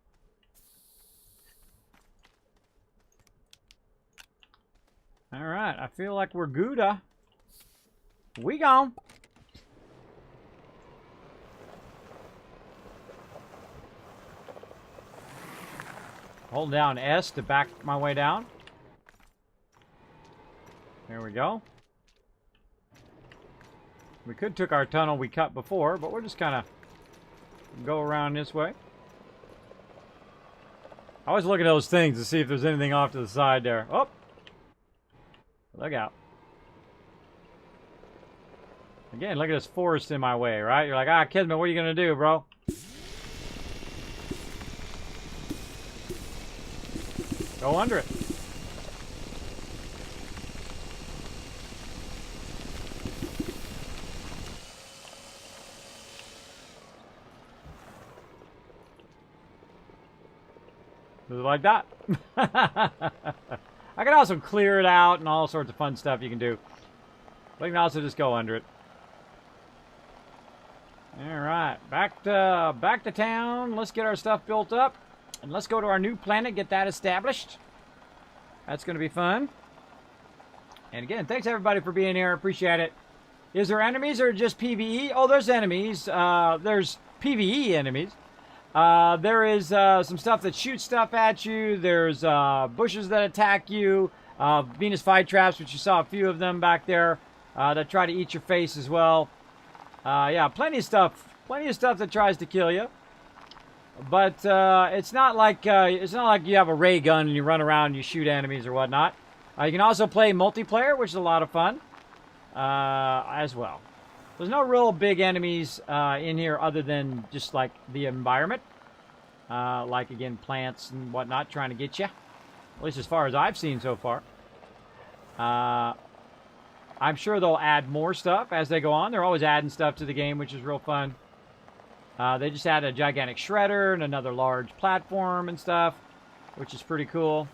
[SPEAKER 1] Alright. I feel like we're Gouda. We gone. Hold down S to back my way down. There we go. We could took our tunnel we cut before, but we're just kind of go around this way. I always look at those things to see if there's anything off to the side there. Oh! Look out. Again, look at this forest in my way, right? You're like, ah, Kismet, what are you going to do, bro? Go under it. Like that. I can also clear it out and all sorts of fun stuff you can do. But you can also just go under it. Alright, back to town. Let's get our stuff built up. And let's go to our new planet, get that established. That's going to be fun. And again, thanks everybody for being here. Appreciate it. Is there enemies or just PvE? Oh, there's enemies. There's PvE enemies. There is some stuff that shoots stuff at you. There's bushes that attack you. Venus flytraps, which you saw a few of them back there, that try to eat your face as well. Yeah, plenty of stuff that tries to kill you. But it's not like you have a ray gun and you run around and you shoot enemies or whatnot. You can also play multiplayer, which is a lot of fun as well. There's no real big enemies in here other than just like the environment. Like, again, plants and whatnot trying to get you. At least as far as I've seen so far. I'm sure they'll add more stuff as they go on. They're always adding stuff to the game, which is real fun. They just added a gigantic shredder and another large platform and stuff, which is pretty cool.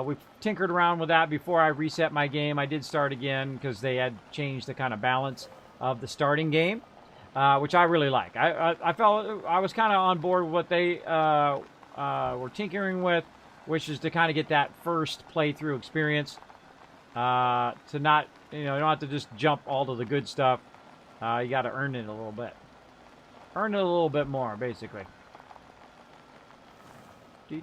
[SPEAKER 1] We've tinkered around with that before I reset my game. I did start again because they had changed the kind of balance of the starting game, which I really like. I felt I was kind of on board with what they were tinkering with, which is to kind of get that first playthrough experience. To not, you don't have to just jump all to the good stuff. You got to earn it a little bit. Earn it a little bit more, basically. All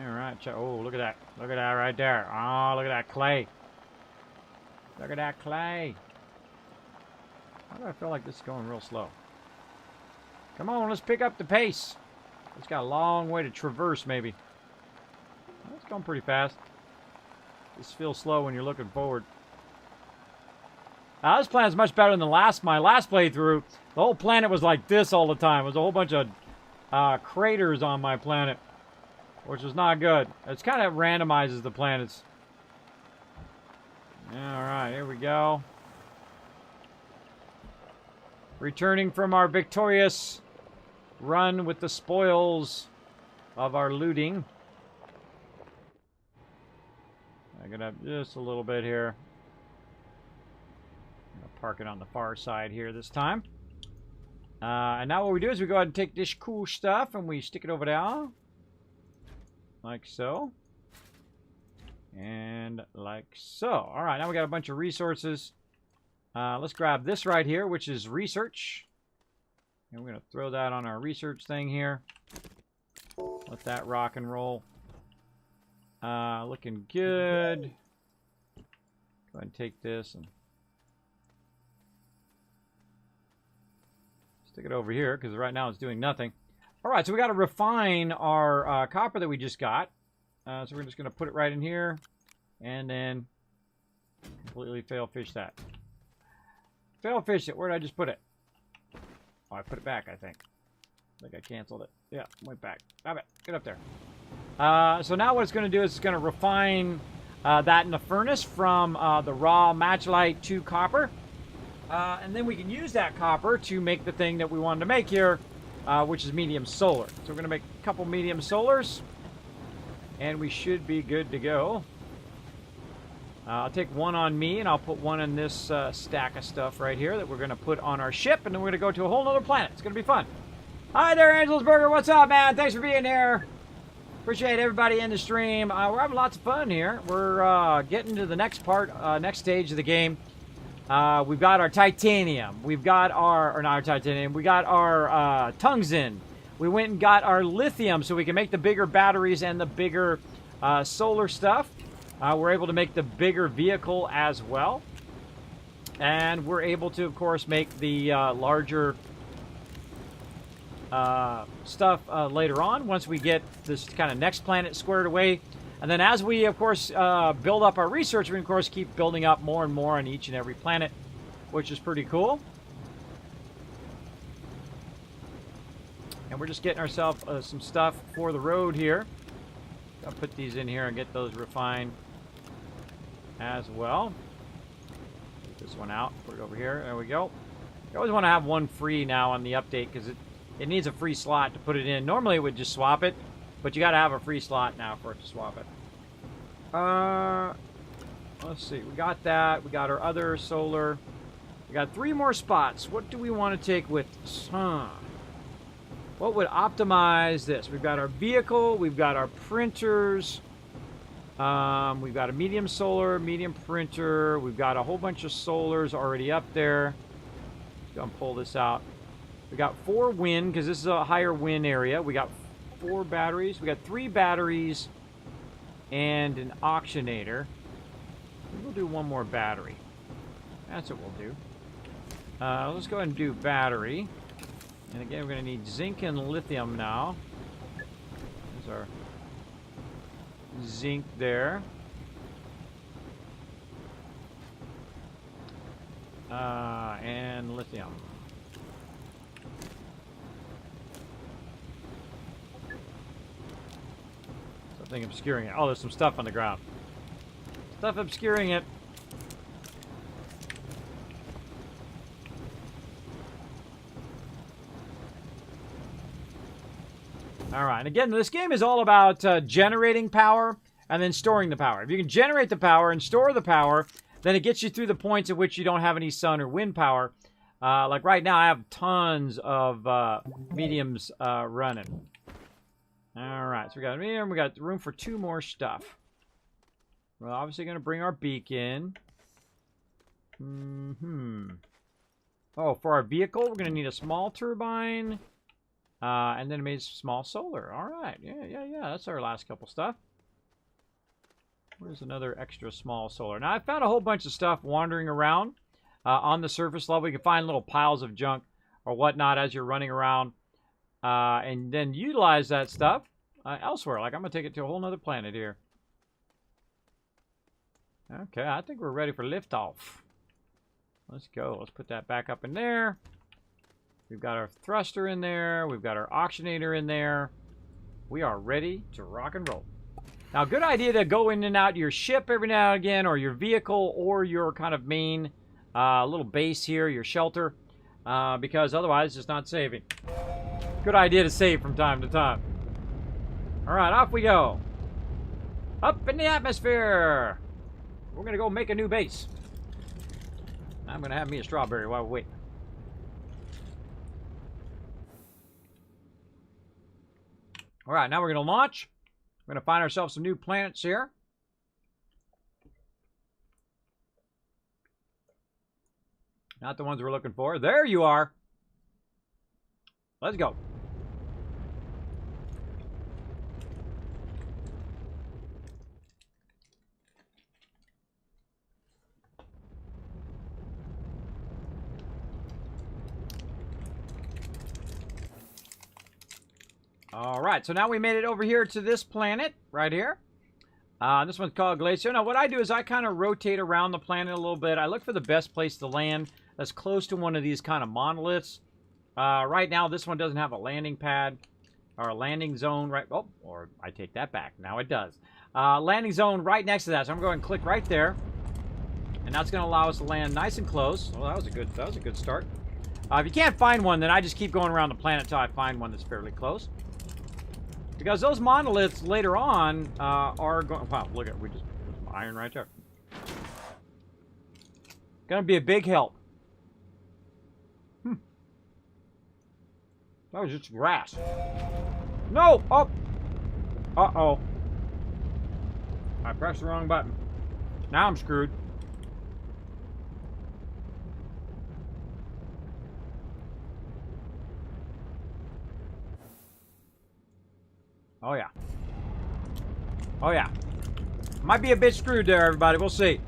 [SPEAKER 1] right. Oh, look at that. Look at that right there. Oh, look at that clay. Look at that clay. Why do I feel like this is going real slow? Come on, let's pick up the pace. It's got a long way to traverse, maybe. It's going pretty fast. This feels slow when you're looking forward. This planet's much better than my last playthrough. The whole planet was like this all the time. It was a whole bunch of craters on my planet, which is not good. It's kind of randomizes the planets. Alright, here we go. Returning from our victorious run with the spoils of our looting. I'm going to have just a little bit here. I'm going to park it on the far side here this time. And now what we do is we go ahead and take this cool stuff and we stick it over there. Like so. And like so. Alright, now we got a bunch of resources. Let's grab this right here, which is research. And we're going to throw that on our research thing here. Let that rock and roll. Looking good. Go ahead and take this and stick it over here, because right now it's doing nothing. Alright, so we got to refine our copper that we just got. So we're just going to put it right in here. And then completely fail fish that. Fail fish it. Where did I just put it? Oh, I put it back, I think. I think I canceled it. Yeah, went back. Stop it. Get up there. So now what it's going to do is it's going to refine that in the furnace from the raw matchlite to copper. And then we can use that copper to make the thing that we wanted to make here, which is medium solar. So we're going to make a couple medium solars. And we should be good to go. I'll take one on me, and I'll put one in this stack of stuff right here that we're going to put on our ship, and then we're going to go to a whole other planet. It's going to be fun. Hi there, Angel's Burger. What's up, man? Thanks for being here. Appreciate everybody in the stream. We're having lots of fun here. We're getting to the next part, next stage of the game. We've got our titanium. We've got our, or not our titanium, we got our tungsten. We went and got our lithium so we can make the bigger batteries and the bigger solar stuff. We're able to make the bigger vehicle as well. And we're able to, of course, make the larger stuff later on once we get this kind of next planet squared away. And then as we, of course, build up our research, we can, of course, keep building up more and more on each and every planet, which is pretty cool. And And we're just getting ourselves some stuff for the road here. I'll put these in here and get those refined as well. Take this one out. Put it over here. There we go. You always want to have one free now on the update because it needs a free slot to put it in. Normally it would just swap it, but you got to have a free slot now for it to swap it. Let's see. We got that. We got our other solar. We got 3 more spots. What do we want to take with us? What would optimize this? We've got our vehicle. We've got our printers. We've got a medium solar, medium printer. We've got a whole bunch of solars already up there. Let's go and pull this out. We got 4 wind because this is a higher wind area. We got 4 batteries. We got 3 batteries and an auctionator. We'll do 1 more battery. That's what we'll do. Let's go ahead and do battery. And again, we're going to need zinc and lithium now. There's our zinc there. And lithium. Something obscuring it. Oh, there's some stuff on the ground. Stuff obscuring it. Alright, and again, this game is all about generating power and then storing the power. If you can generate the power and store the power, then it gets you through the points at which you don't have any sun or wind power. Like right now, I have tons of mediums running. Alright, so we got medium, we got room for 2 more stuff. We're obviously going to bring our beacon. Oh, for our vehicle, we're going to need a small turbine. And then maybe small solar. Alright, yeah. That's our last couple stuff. Where's another extra small solar? Now, I found a whole bunch of stuff wandering around on the surface level. You can find little piles of junk or whatnot as you're running around. And then utilize that stuff elsewhere. Like, I'm going to take it to a whole nother planet here. Okay, I think we're ready for liftoff. Let's go. Let's put that back up in there. We've got our thruster in there. We've got our auctionator in there. We are ready to rock and roll. Now, good idea to go in and out your ship every now and again, or your vehicle, or your kind of main little base here, your shelter, because otherwise it's not saving. Good idea to save from time to time. All right, off we go. Up in the atmosphere. We're going to go make a new base. I'm going to have me a strawberry while we wait. All right, now we're going to launch. We're going to find ourselves some new planets here. Not the ones we're looking for. There you are. Let's go. All right, so now we made it over here to this planet right here. This one's called Glacier. Now, what I do is I kind of rotate around the planet a little bit. I look for the best place to land that's close to one of these kind of monoliths. Right now, this one doesn't have a landing pad or a landing zone right... Oh, or I take that back. Now it does. Landing zone right next to that. So I'm going to click right there. And that's going to allow us to land nice and close. Well, that was a good start. If you can't find one, then I just keep going around the planet until I find one that's fairly close. Because those monoliths later on are going... Wow, look at... We just put some iron right there. Gonna be a big help. That was just grass. No! Oh! Uh-oh. I pressed the wrong button. Now I'm screwed. Oh, yeah. Oh, yeah. Might be a bit screwed there, everybody. We'll see.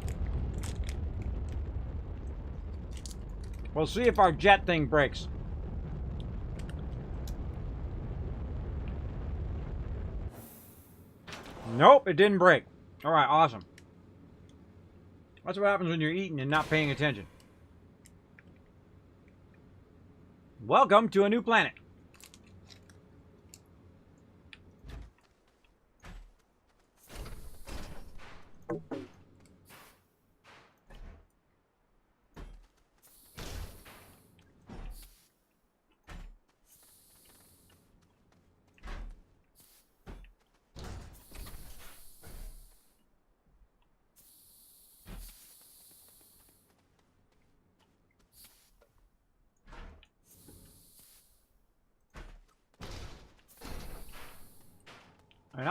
[SPEAKER 1] We'll see if our jet thing breaks. Nope, it didn't break. All right, awesome. That's what happens when you're eating and not paying attention. Welcome to a new planet.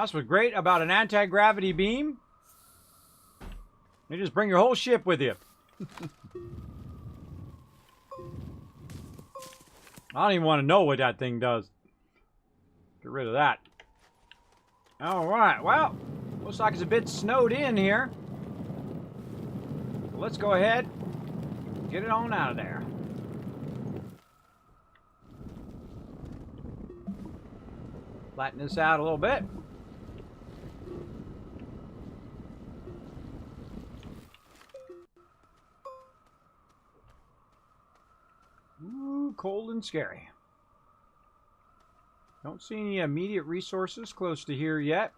[SPEAKER 1] that's what's great about an anti-gravity beam. You just bring your whole ship with you. I don't even want to know what that thing does. Get rid of that. Alright, well, looks like it's a bit snowed in here. Let's go ahead and get it on out of there. Flatten this out a little bit. Ooh, cold and scary. Don't see any immediate resources close to here yet.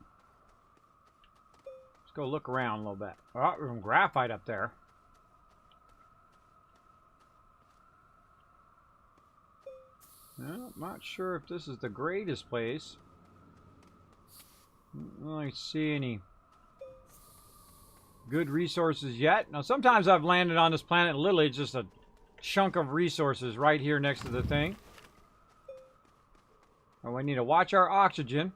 [SPEAKER 1] Let's go look around a little bit. Oh, there's some graphite up there. Well, I'm not sure if this is the greatest place. Don't really see any good resources yet. Now, sometimes I've landed on this planet, literally just a chunk of resources right here next to the thing. Oh, we need to watch our oxygen.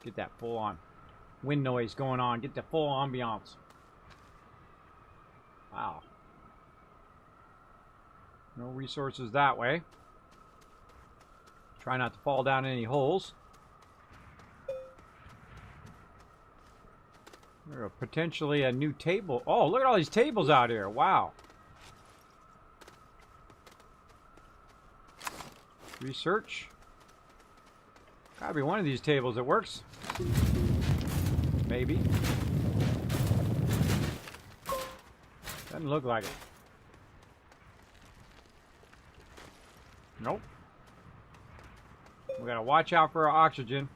[SPEAKER 1] Get that full on wind noise going on. Get the full ambiance. Wow. No resources that way. Try not to fall down any holes. There's potentially a new table. Oh, look at all these tables out here. Wow. Research. Gotta be one of these tables that works. Maybe. Doesn't look like it. Nope. We gotta watch out for our oxygen.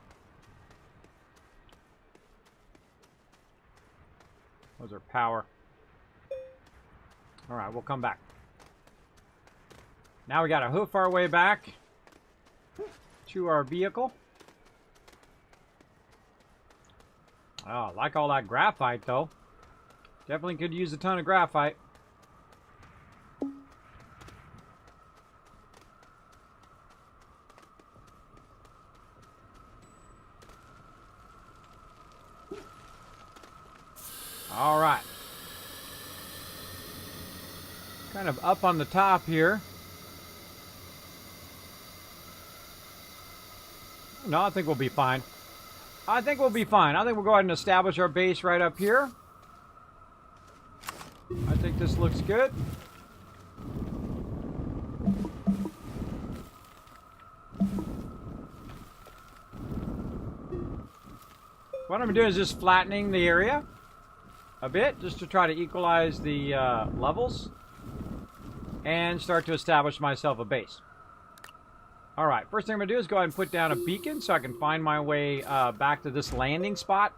[SPEAKER 1] Those are power. Alright, we'll come back. Now we gotta hoof our way back to our vehicle. Oh, I like all that graphite though. Definitely could use a ton of graphite. All right. Kind of up on the top here. No, I think we'll be fine. I think we'll be fine. I think we'll go ahead and establish our base right up here. I think this looks good. What I'm doing is just flattening the area a bit, just to try to equalize the levels and start to establish myself a base. Alright, first thing I'm going to do is go ahead and put down a beacon so I can find my way back to this landing spot,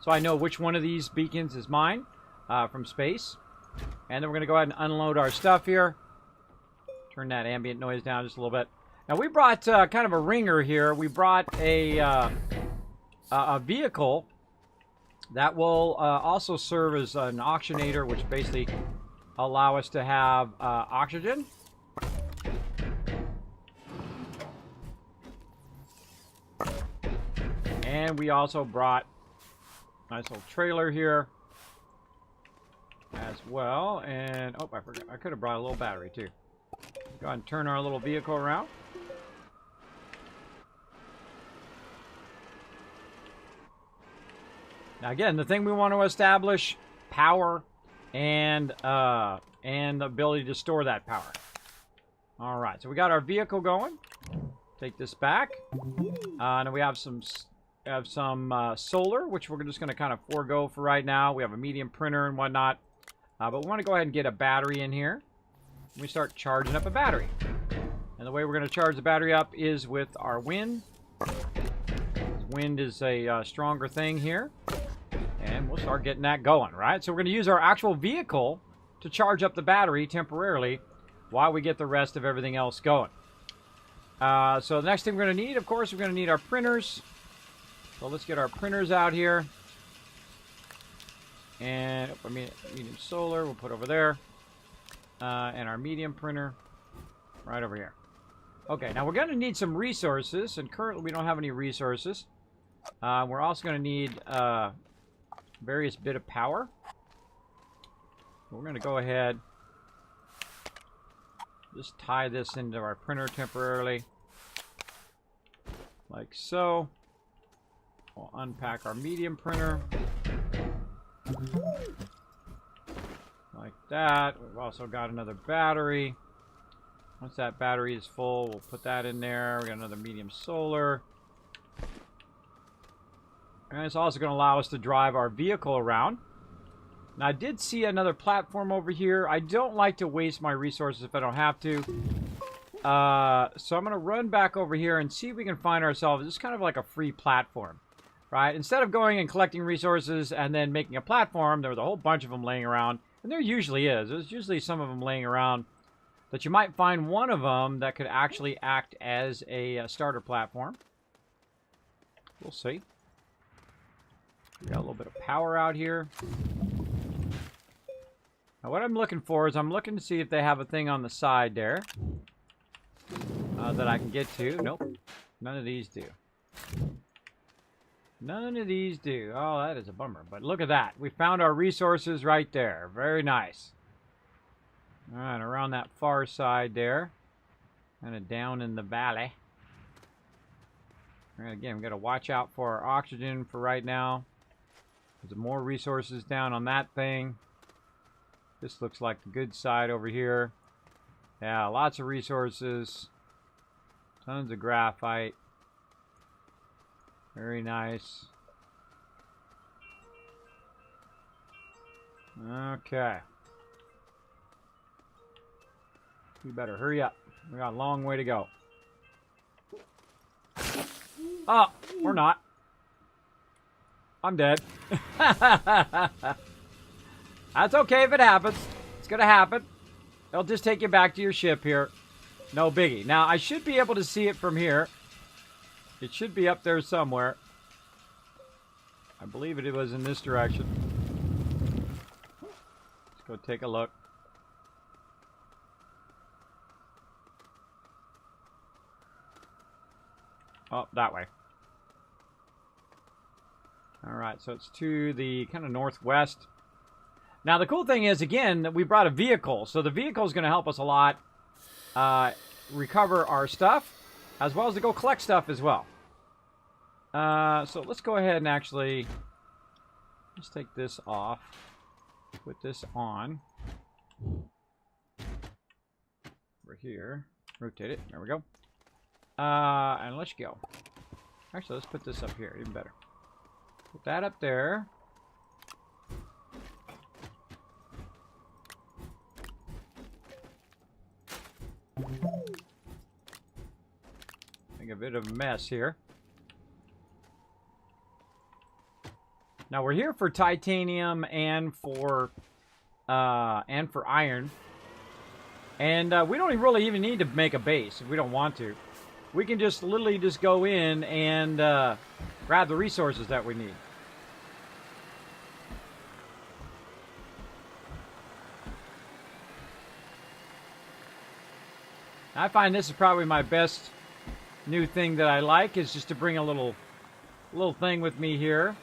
[SPEAKER 1] so I know which one of these beacons is mine from space. And then we're going to go ahead and unload our stuff here. Turn that ambient noise down just a little bit. Now we brought kind of a ringer here. We brought a vehicle that will also serve as an oxygenator, which basically allow us to have oxygen. And we also brought a nice little trailer here as well. And, oh, I forgot. I could have brought a little battery too. Go ahead and turn our little vehicle around. Now again, the thing we want to establish, power and the ability to store that power. All right, so we got our vehicle going. Take this back. And we have some solar, which we're just going to kind of forego for right now. We have a medium printer and whatnot. But we want to go ahead and get a battery in here. We start charging up a battery. And the way we're going to charge the battery up is with our wind. Wind is a stronger thing here. And we'll start getting that going, right? So we're going to use our actual vehicle to charge up the battery temporarily while we get the rest of everything else going. So the next thing we're going to need, of course, we're going to need our printers. So let's get our printers out here. And I mean, medium solar, we'll put over there. And our medium printer right over here. Okay, now we're going to need some resources, and currently we don't have any resources. We're also going to need various bit of power. We're going to go ahead, just tie this into our printer temporarily, like so. We'll unpack our medium printer, like that. We've also got another battery. Once that battery is full, we'll put that in there. We got another medium solar. And it's also going to allow us to drive our vehicle around. Now, I did see another platform over here. I don't like to waste my resources if I don't have to. So I'm going to run back over here and see if we can find ourselves. This is kind of like a free platform, right? Instead of going and collecting resources and then making a platform, there was a whole bunch of them laying around. And there usually is. There's usually some of them laying around that you might find one of them that could actually act as a starter platform. We'll see. We got a little bit of power out here. Now what I'm looking for is I'm looking to see if they have a thing on the side there that I can get to. Nope. None of these do. None of these do. Oh, that is a bummer. But look at that. We found our resources right there. Very nice. All right, around that far side there. Kind of down in the valley. All right, again, we've got to watch out for our oxygen for right now. There's more resources down on that thing. This looks like the good side over here. Yeah, lots of resources. Tons of graphite. Very nice. Okay. We better hurry up. We got a long way to go. Oh, we're not. I'm dead. That's okay if it happens. It's gonna happen. It'll just take you back to your ship here. No biggie. Now, I should be able to see it from here. It should be up there somewhere. I believe it was in this direction. Let's go take a look. Oh, that way. Alright, so it's to the kind of northwest. Now, the cool thing is, again, that we brought a vehicle. So the vehicle is going to help us a lot recover our stuff, as well as to go collect stuff as well. So let's go ahead and actually... Let's take this off. Put this on. Over here. Rotate it. There we go. And let's go. Actually, let's put this up here. Even better. Put that up there. Make a bit of a mess here. Now we're here for titanium and for iron. And we don't really even need to make a base if we don't want to. We can just literally just go in and grab the resources that we need. I find this is probably my best new thing that I like, is just to bring a little thing with me here.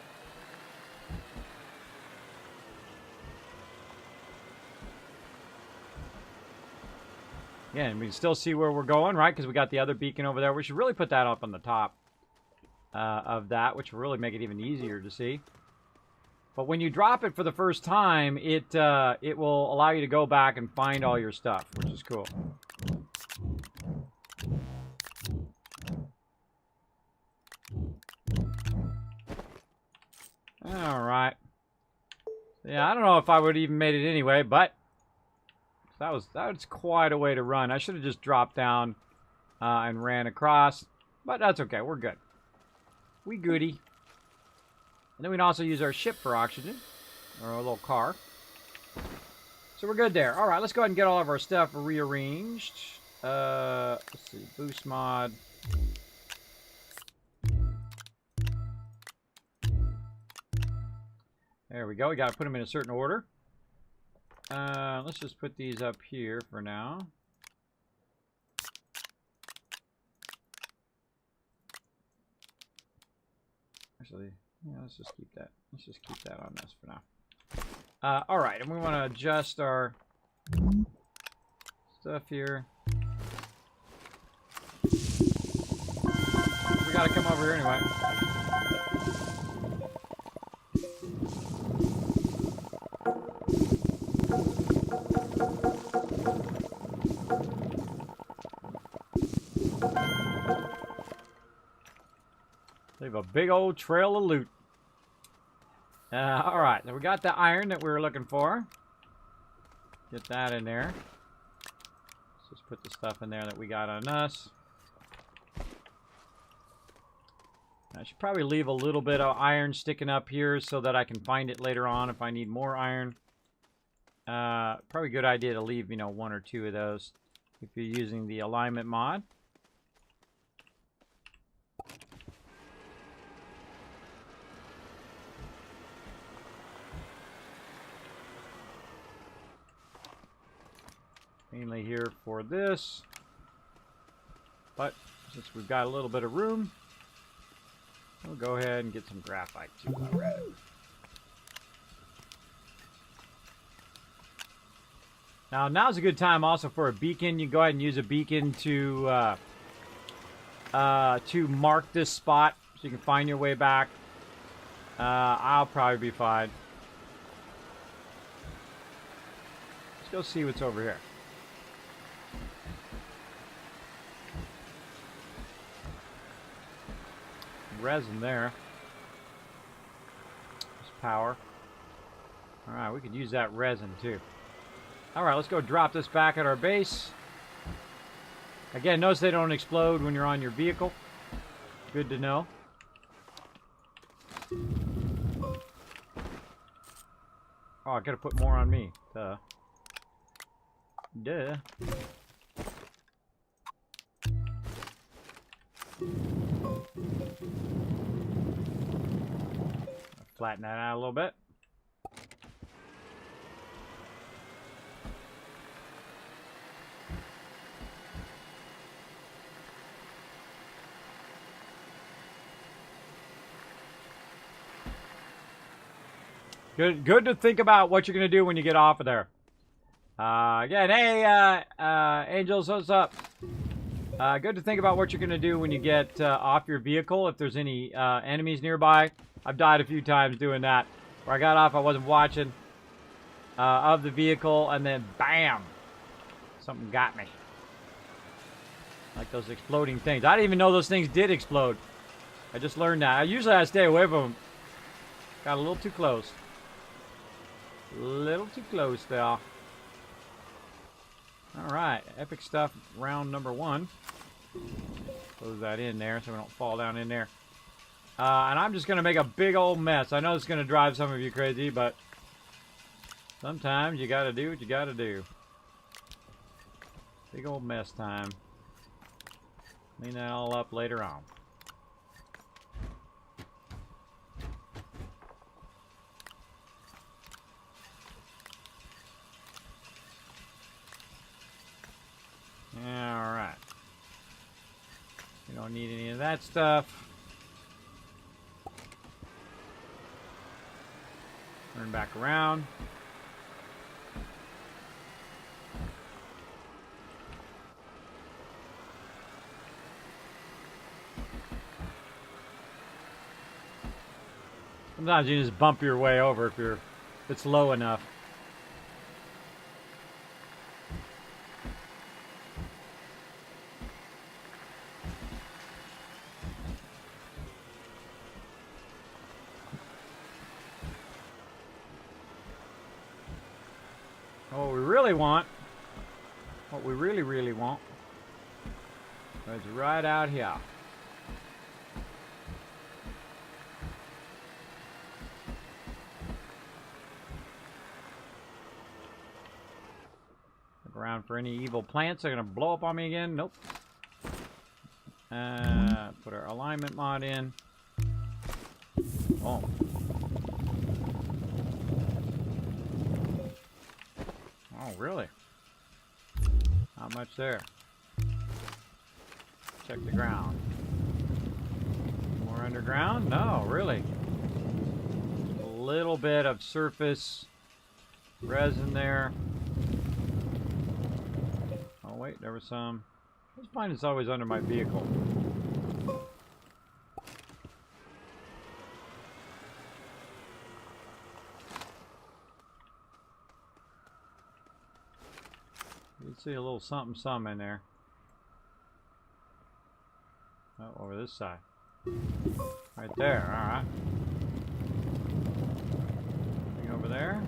[SPEAKER 1] Again, we can still see where we're going, right? Because we got the other beacon over there. We should really put that up on the top of that, which will really make it even easier to see. But when you drop it for the first time, it will allow you to go back and find all your stuff, which is cool. All right. Yeah, I don't know if I would even made it anyway, but that was quite a way to run. I should have just dropped down and ran across, but that's okay. We're good. We goody. And then we can also use our ship for oxygen, or a little car. So we're good there. All right, let's go ahead and get all of our stuff rearranged. Let's see, boost mod. There we go. We got to put them in a certain order. Let's just put these up here for now. actually. Yeah, let's just keep that. Let's just keep that on this for now. All right, and we want to adjust our stuff here. We got to come over here anyway. Leave a big old trail of loot. All right, now we got the iron that we were looking for. Get that in there. Let's just put the stuff in there that we got on us. I should probably leave a little bit of iron sticking up here so that I can find it later on if I need more iron. Probably a good idea to leave, you know, 1 or 2 of those if you're using the alignment mod. Mainly here for this, but since we've got a little bit of room, we'll go ahead and get some graphite too. All right. Now's a good time also for a beacon. You go ahead and use a beacon to mark this spot so you can find your way back. I'll probably be fine. Let's go see what's over here. Resin there. There's power. Alright, we could use that resin too. Alright, let's go drop this back at our base. Again, notice they don't explode when you're on your vehicle. Good to know. Oh, I gotta put more on me. Duh. Duh. Flatten that out a little bit. Good to think about what you're going to do when you get off of there. Again, hey, Angels, what's up? Good to think about what you're going to do when you get off your vehicle, if there's any enemies nearby. I've died a few times doing that, where I got off, I wasn't watching of the vehicle, and then bam, something got me. Like those exploding things. I didn't even know those things did explode. I just learned that. Usually I stay away from them. Got a little too close. Little too close there. Alright, epic stuff, round number 1. Close that in there so we don't fall down in there. And I'm just going to make a big old mess. I know it's going to drive some of you crazy, but sometimes you got to do what you got to do. Big old mess time. Clean that all up later on. Alright. We don't need any of that stuff. Turn back around. Sometimes you just bump your way over if it's low enough. What we really want is right out here. Look around for any evil plants that are going to blow up on me again. Nope. Put our alignment mod in. Oh. Oh, really? Not much there. Check the ground. More More underground? No, really. A little bit of surface resin there. Oh wait, there was some. This pine is always under my vehicle. You see a little something in there. Oh, over this side. Right there, alright. Anything over there?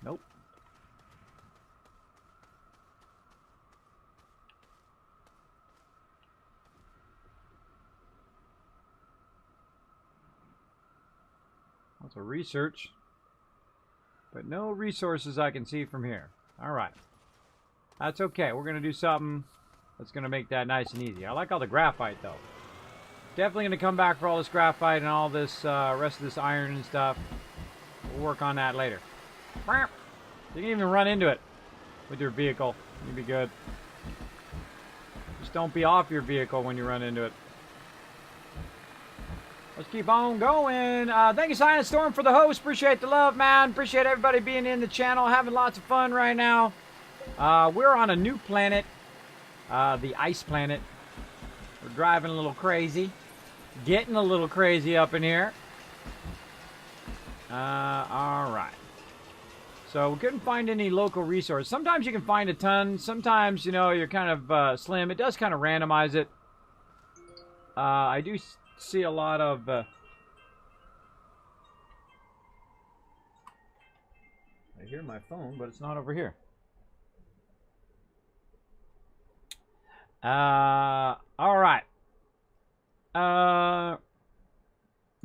[SPEAKER 1] Nope. Lots of research. But no resources I can see from here. Alright. That's okay. We're going to do something that's going to make that nice and easy. I like all the graphite, though. Definitely going to come back for all this graphite and all this rest of this iron and stuff. We'll work on that later. You can even run into it with your vehicle. You'll be good. Just don't be off your vehicle when you run into it. Let's keep on going. Thank you, Silent Storm, for the host. Appreciate the love, man. Appreciate everybody being in the channel. Having lots of fun right now. We're on a new planet. The ice planet. We're driving a little crazy. Getting a little crazy up in here. Alright. So we couldn't find any local resource. Sometimes you can find a ton. Sometimes, you know, you're kind of slim. It does kind of randomize it. I do see a lot of I hear my phone, but it's not over here. All right.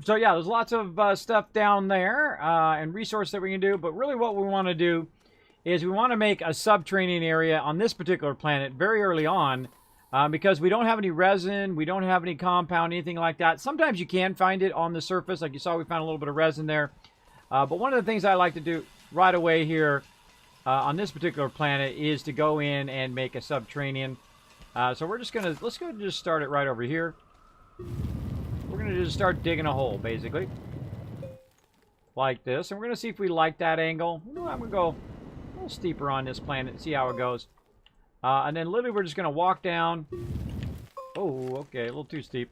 [SPEAKER 1] So yeah, there's lots of stuff down there and resource that we can do, but really what we want to do is we want to make a sub-training area on this particular planet very early on. Because we don't have any resin, we don't have any compound, anything like that. Sometimes you can find it on the surface. Like you saw, we found a little bit of resin there. But one of the things I like to do right away here on this particular planet is to go in and make a subterranean. So we're just going to, let's go just start it right over here. We're going to just start digging a hole, basically. Like this. And we're going to see if we like that angle. You know what, I'm going to go a little steeper on this planet and see how it goes. And then literally we're just going to walk down. Oh, okay, a little too steep.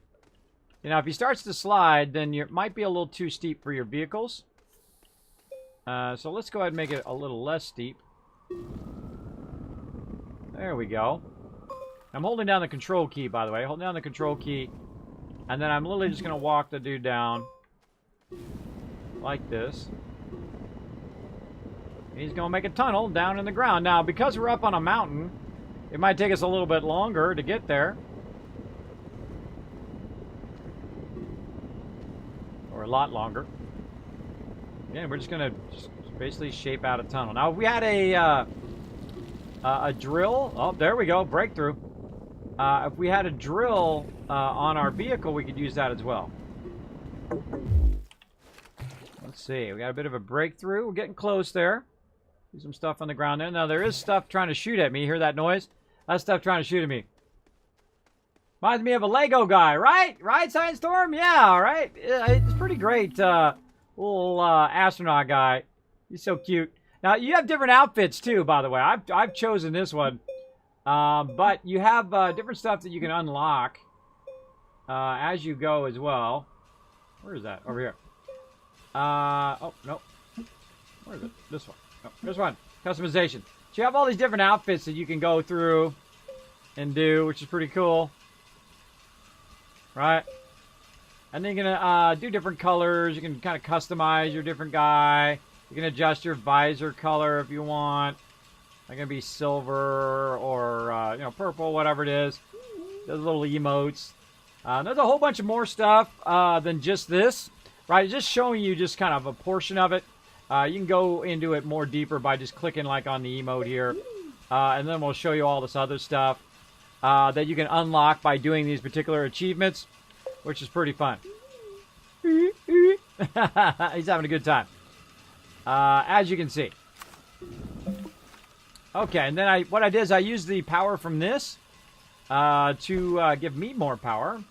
[SPEAKER 1] You know, if he starts to slide, then it might be a little too steep for your vehicles. So let's go ahead and make it a little less steep. There we go. I'm holding down the control key, by the way. Holding down the control key. And then I'm literally just going to walk the dude down. Like this. And he's going to make a tunnel down in the ground. Now, because we're up on a mountain, it might take us a little bit longer to get there. Or a lot longer. Again, we're just going to basically shape out a tunnel. Now, if we had a drill... Oh, there we go. Breakthrough. If we had a drill on our vehicle, we could use that as well. Let's see. We got a bit of a breakthrough. We're getting close there. See some stuff on the ground there. Now, there is stuff trying to shoot at me. You hear that noise? That's stuff trying to shoot at me. Reminds me of a Lego guy, right? Right, Science Storm? Yeah, right? It's pretty great. Little astronaut guy. He's so cute. Now, you have different outfits, too, by the way. I've chosen this one. But you have different stuff that you can unlock as you go as well. Where is that? Over here. Oh, no. Where is it? This one. No, this one. Customization. So you have all these different outfits that you can go through and do, which is pretty cool. Right? And then you're going to do different colors. You can kind of customize your different guy. You can adjust your visor color if you want. They're going to be silver or, you know, purple, whatever it is. Those little emotes. There's a whole bunch of more stuff than just this. Right? Just showing you just kind of a portion of it. You can go into it more deeper by just clicking like on the emote here. And then we'll show you all this other stuff that you can unlock by doing these particular achievements, which is pretty fun. He's having a good time. As you can see. Okay, and then what I did is I used the power from this to give me more power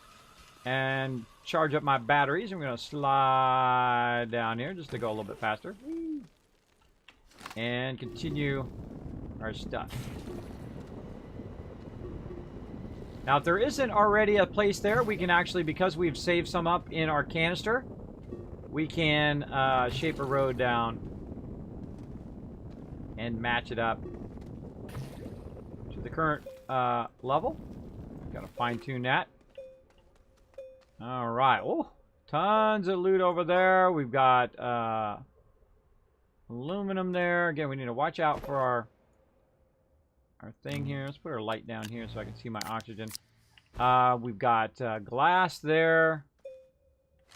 [SPEAKER 1] and charge up my batteries. I'm going to slide down here just to go a little bit faster. And continue our stuff. Now, if there isn't already a place there, we can actually, because we've saved some up in our canister, we can shape a road down and match it up to the current level. Got to fine-tune that. All right. Oh, tons of loot over there. We've got aluminum there. Again, we need to watch out for our thing here. Let's put our light down here so I can see my oxygen. We've got glass there.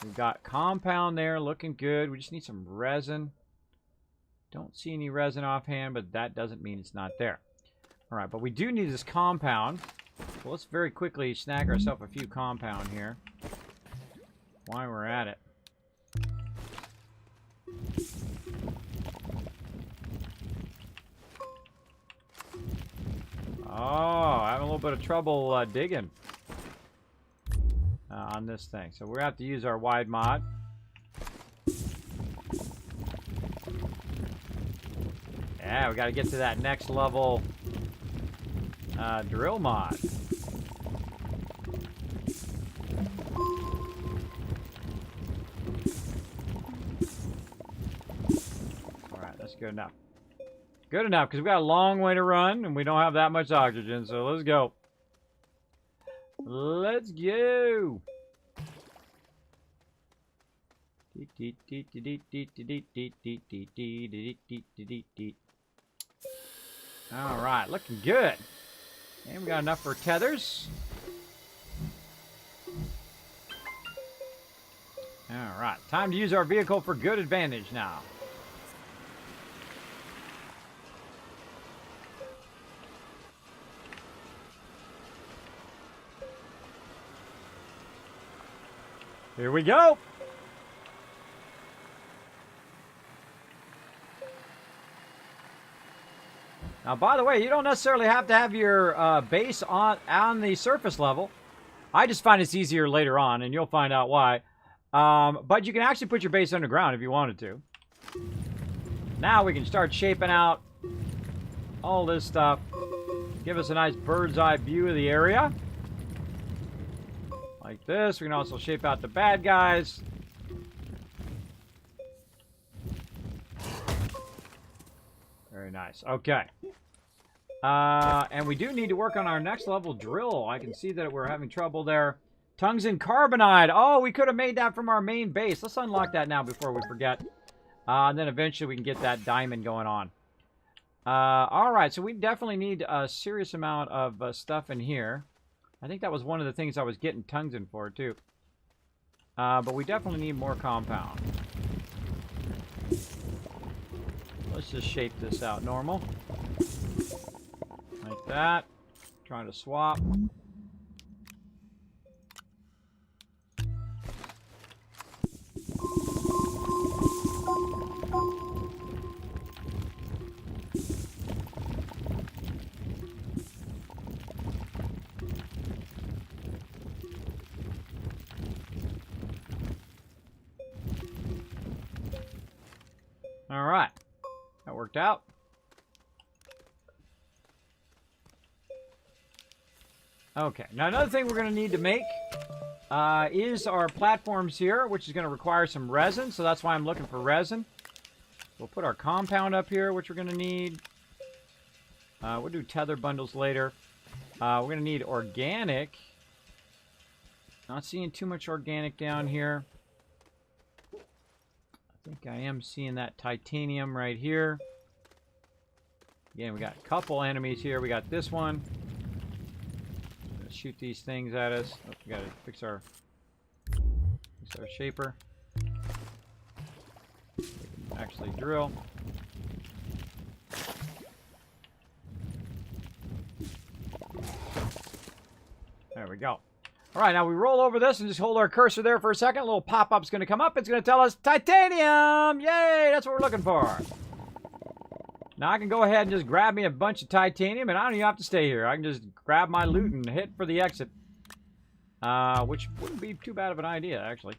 [SPEAKER 1] We've got compound there, looking good. We just need some resin. Don't see any resin offhand, but that doesn't mean it's not there. All right, but we do need this compound. So let's very quickly snag ourselves a few compound here while we're at it. Oh, having a little bit of trouble digging on this thing. So we're going to have to use our wide mod. Yeah, we got to get to that next level drill mod. Alright, that's good enough. Good enough, because we've got a long way to run, and we don't have that much oxygen, so let's go. Let's go! Alright, looking good. And we got enough for tethers. Alright, time to use our vehicle for good advantage now. Here we go. Now, by the way, you don't necessarily have to have your base on the surface level. I just find it's easier later on, and you'll find out why. But you can actually put your base underground if you wanted to. Now we can start shaping out all this stuff. Give us a nice bird's eye view of the area. Like this. We can also shape out the bad guys. Very nice. Okay. And we do need to work on our next level drill. I can see that we're having trouble there. Tungsten carbonide. Oh, we could have made that from our main base. Let's unlock that now before we forget. And then eventually we can get that diamond going on. Alright, so we definitely need a serious amount of stuff in here. I think that was one of the things I was getting tungsten for, too. But we definitely need more compound. Let's just shape this out normal. Like that. Trying to swap. All right, that worked out. Okay, now another thing we're going to need to make is our platforms here, which is going to require some resin, so that's why I'm looking for resin. We'll put our compound up here, which we're going to need. We'll do tether bundles later. We're going to need organic. Not seeing too much organic down here. I think I am seeing that titanium right here. Again, we got a couple enemies here. We got this one. Gonna shoot these things at us. Oh, we gotta fix our shaper. We can actually drill. There we go. All right, now we roll over this and just hold our cursor there for a second. A little pop-up's going to come up. It's going to tell us titanium! Yay! That's what we're looking for. Now I can go ahead and just grab me a bunch of titanium, and I don't even have to stay here. I can just grab my loot and hit for the exit. Which wouldn't be too bad of an idea, actually.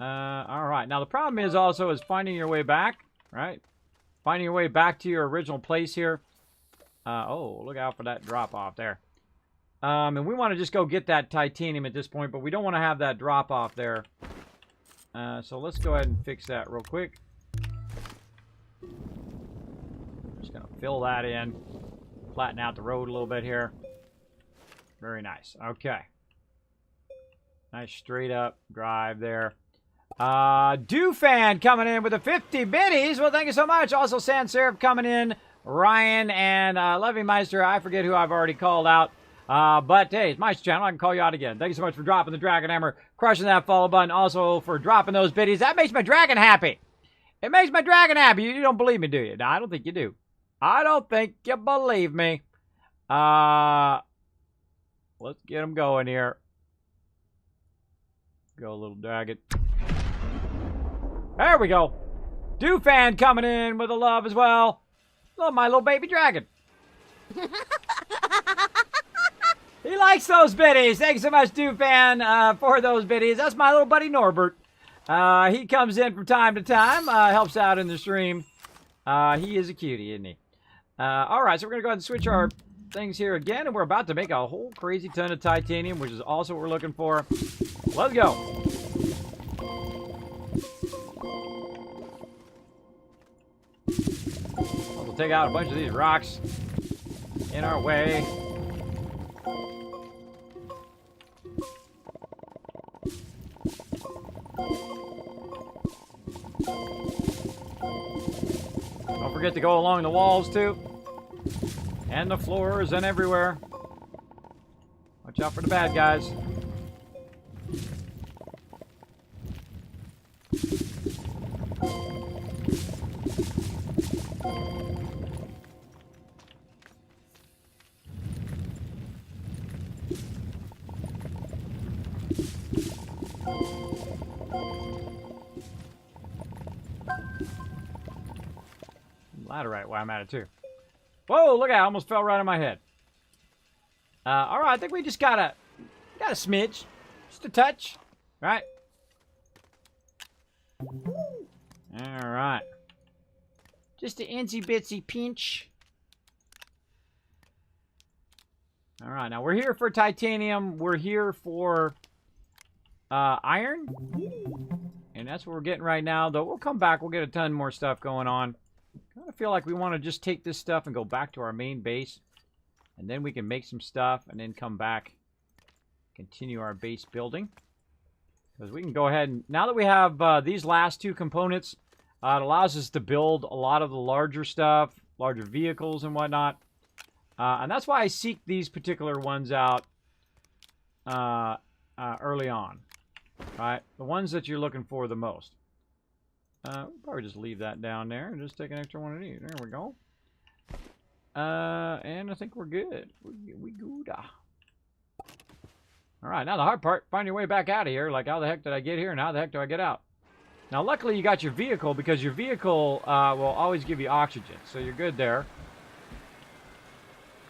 [SPEAKER 1] Alright. Now the problem is also finding your way back, right? Finding your way back to your original place here. Oh, look out for that drop-off there. And we want to just go get that titanium at this point, but we don't want to have that drop-off there. So let's go ahead and fix that real quick. Just going to fill that in. Flatten out the road a little bit here. Very nice. Okay. Nice straight up drive there. Dufan coming in with the 50 biddies. Well, thank you so much. Also, Sans Serif coming in. Ryan and Levy Meister. I forget who I've already called out. But hey, it's my channel. I can call you out again. Thank you so much for dropping the Dragon Hammer, crushing that follow button. Also for dropping those biddies. That makes my dragon happy. It makes my dragon happy. You don't believe me, do you? No, I don't think you do. I don't think you believe me. Let's get them going here. Go, little dragon. There we go. Dufan coming in with a love as well. Love my little baby dragon. He likes those biddies. Thanks so much, Dufan, for those biddies. That's my little buddy Norbert. He comes in from time to time, helps out in the stream. He is a cutie, isn't he? All right, so we're going to go ahead and switch our things here again, and we're about to make a whole crazy ton of titanium, which is also what we're looking for. Let's go. We'll take out a bunch of these rocks in our way. Don't forget to go along the walls too. And the floors and everywhere. Watch out for the bad guys. Laterite while I'm at it too. Whoa, look at it. I almost fell right on my head. Alright, I think we just got a smidge. Just a touch. Right? Alright. Just an insy bitsy pinch. Alright, now we're here for titanium. We're here for iron. And that's what we're getting right now. Though we'll come back. We'll get a ton more stuff going on. I kind of feel like we want to just take this stuff and go back to our main base. And then we can make some stuff and then come back. Continue our base building. Because we can go ahead and... Now that we have these last two components, it allows us to build a lot of the larger stuff. Larger vehicles and whatnot. And that's why I seek these particular ones out early on. Right? The ones that you're looking for the most. We'll probably just leave that down there and just take an extra one of these. There we go. And I think we're good. We good. Alright, now the hard part, find your way back out of here. Like, how the heck did I get here and how the heck do I get out? Now, luckily you got your vehicle, because your vehicle will always give you oxygen. So you're good there.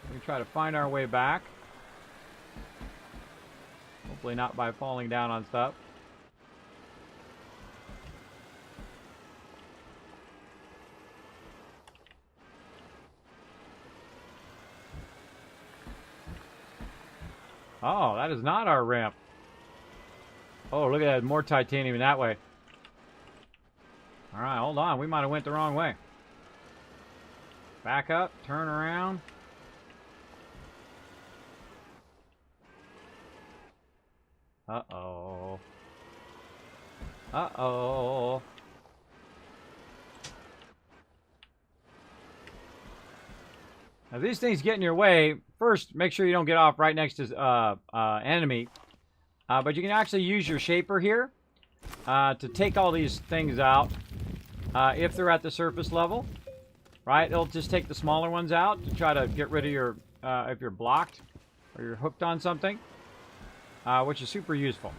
[SPEAKER 1] We can try to find our way back. Hopefully not by falling down on stuff. Oh, that is not our ramp. Oh, look at that. More titanium in that way. Alright, hold on. We might have went the wrong way. Back up. Turn around. Uh-oh. Uh-oh. Now, these things get in your way. First, make sure you don't get off right next to enemy. But you can actually use your shaper here to take all these things out if they're at the surface level. Right? It'll just take the smaller ones out to try to get rid of your, if you're blocked or you're hooked on something, which is super useful.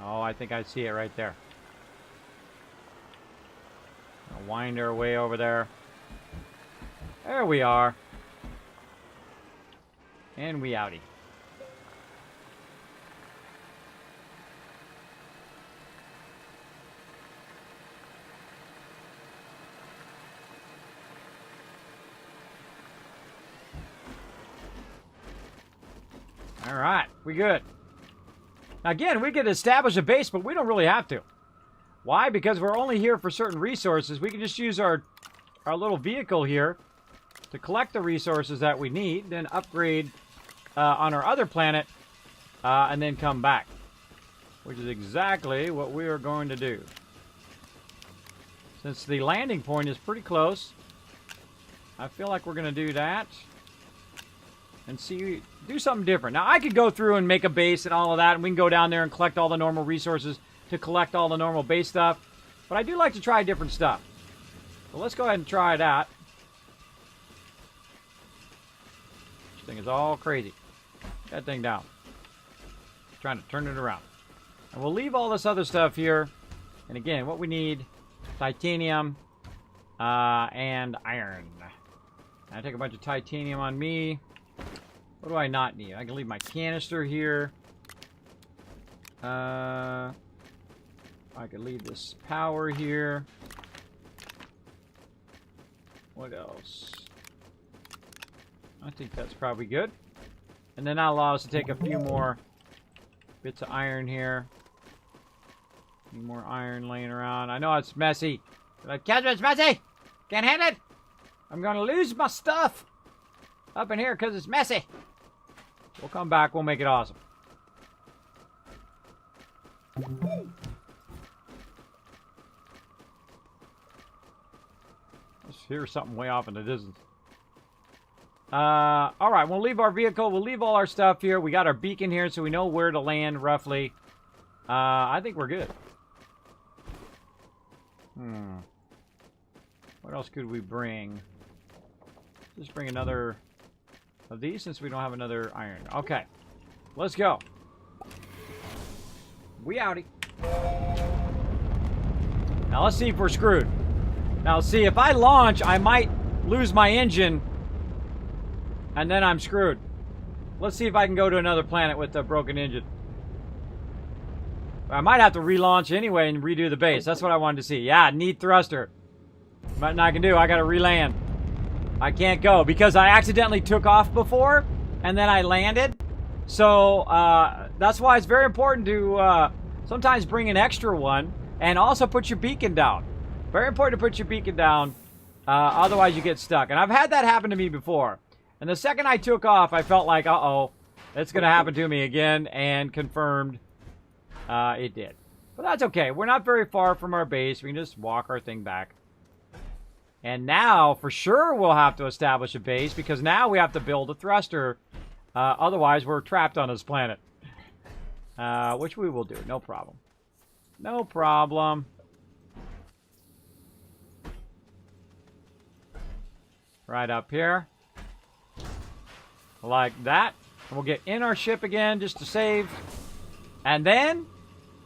[SPEAKER 1] Oh, I think I see it right there. I'll wind our way over there. There we are. And we outie. All right, we good. Now again, we could establish a base, but we don't really have to. Why? Because we're only here for certain resources. We can just use our little vehicle here to collect the resources that we need, then upgrade on our other planet, and then come back. Which is exactly what we are going to do. Since the landing point is pretty close, I feel like we're going to do that. And do something different. Now, I could go through and make a base and all of that, and we can go down there and collect all the normal resources to collect all the normal base stuff. But I do like to try different stuff. So let's go ahead and try that. This thing is all crazy. Get that thing down. Trying to turn it around. And we'll leave all this other stuff here. And again, what we need, titanium and iron. I take a bunch of titanium on me. What do I not need? I can leave my canister here. I could leave this power here. What else? I think that's probably good. And then that'll allow us to take a few more bits of iron here. A few more iron laying around. I know it's messy. But it's messy! Can't handle it! I'm gonna lose my stuff up in here because it's messy. We'll come back. We'll make it awesome. Let's hear something way off in the distance. Alright, we'll leave our vehicle. We'll leave all our stuff here. We got our beacon here, so we know where to land, roughly. I think we're good. What else could we bring? Just bring another of these, since we don't have another iron. Okay. Let's go. We outie. Now, let's see if we're screwed. Now, see, if I launch, I might lose my engine, and then I'm screwed. Let's see if I can go to another planet with a broken engine. I might have to relaunch anyway and redo the base. That's what I wanted to see. Yeah, need thruster. Nothing I can do. I gotta reland. I can't go because I accidentally took off before, and then I landed. So, that's why it's very important to sometimes bring an extra one, and also put your beacon down. Very important to put your beacon down, otherwise you get stuck. And I've had that happen to me before. And the second I took off, I felt like, uh-oh, it's going to happen to me again, and confirmed it did. But that's okay. We're not very far from our base. We can just walk our thing back. And now, for sure, we'll have to establish a base, because now we have to build a thruster. Otherwise, we're trapped on this planet. Which we will do. No problem. No problem. Right up here. Like that. And we'll get in our ship again just to save. And then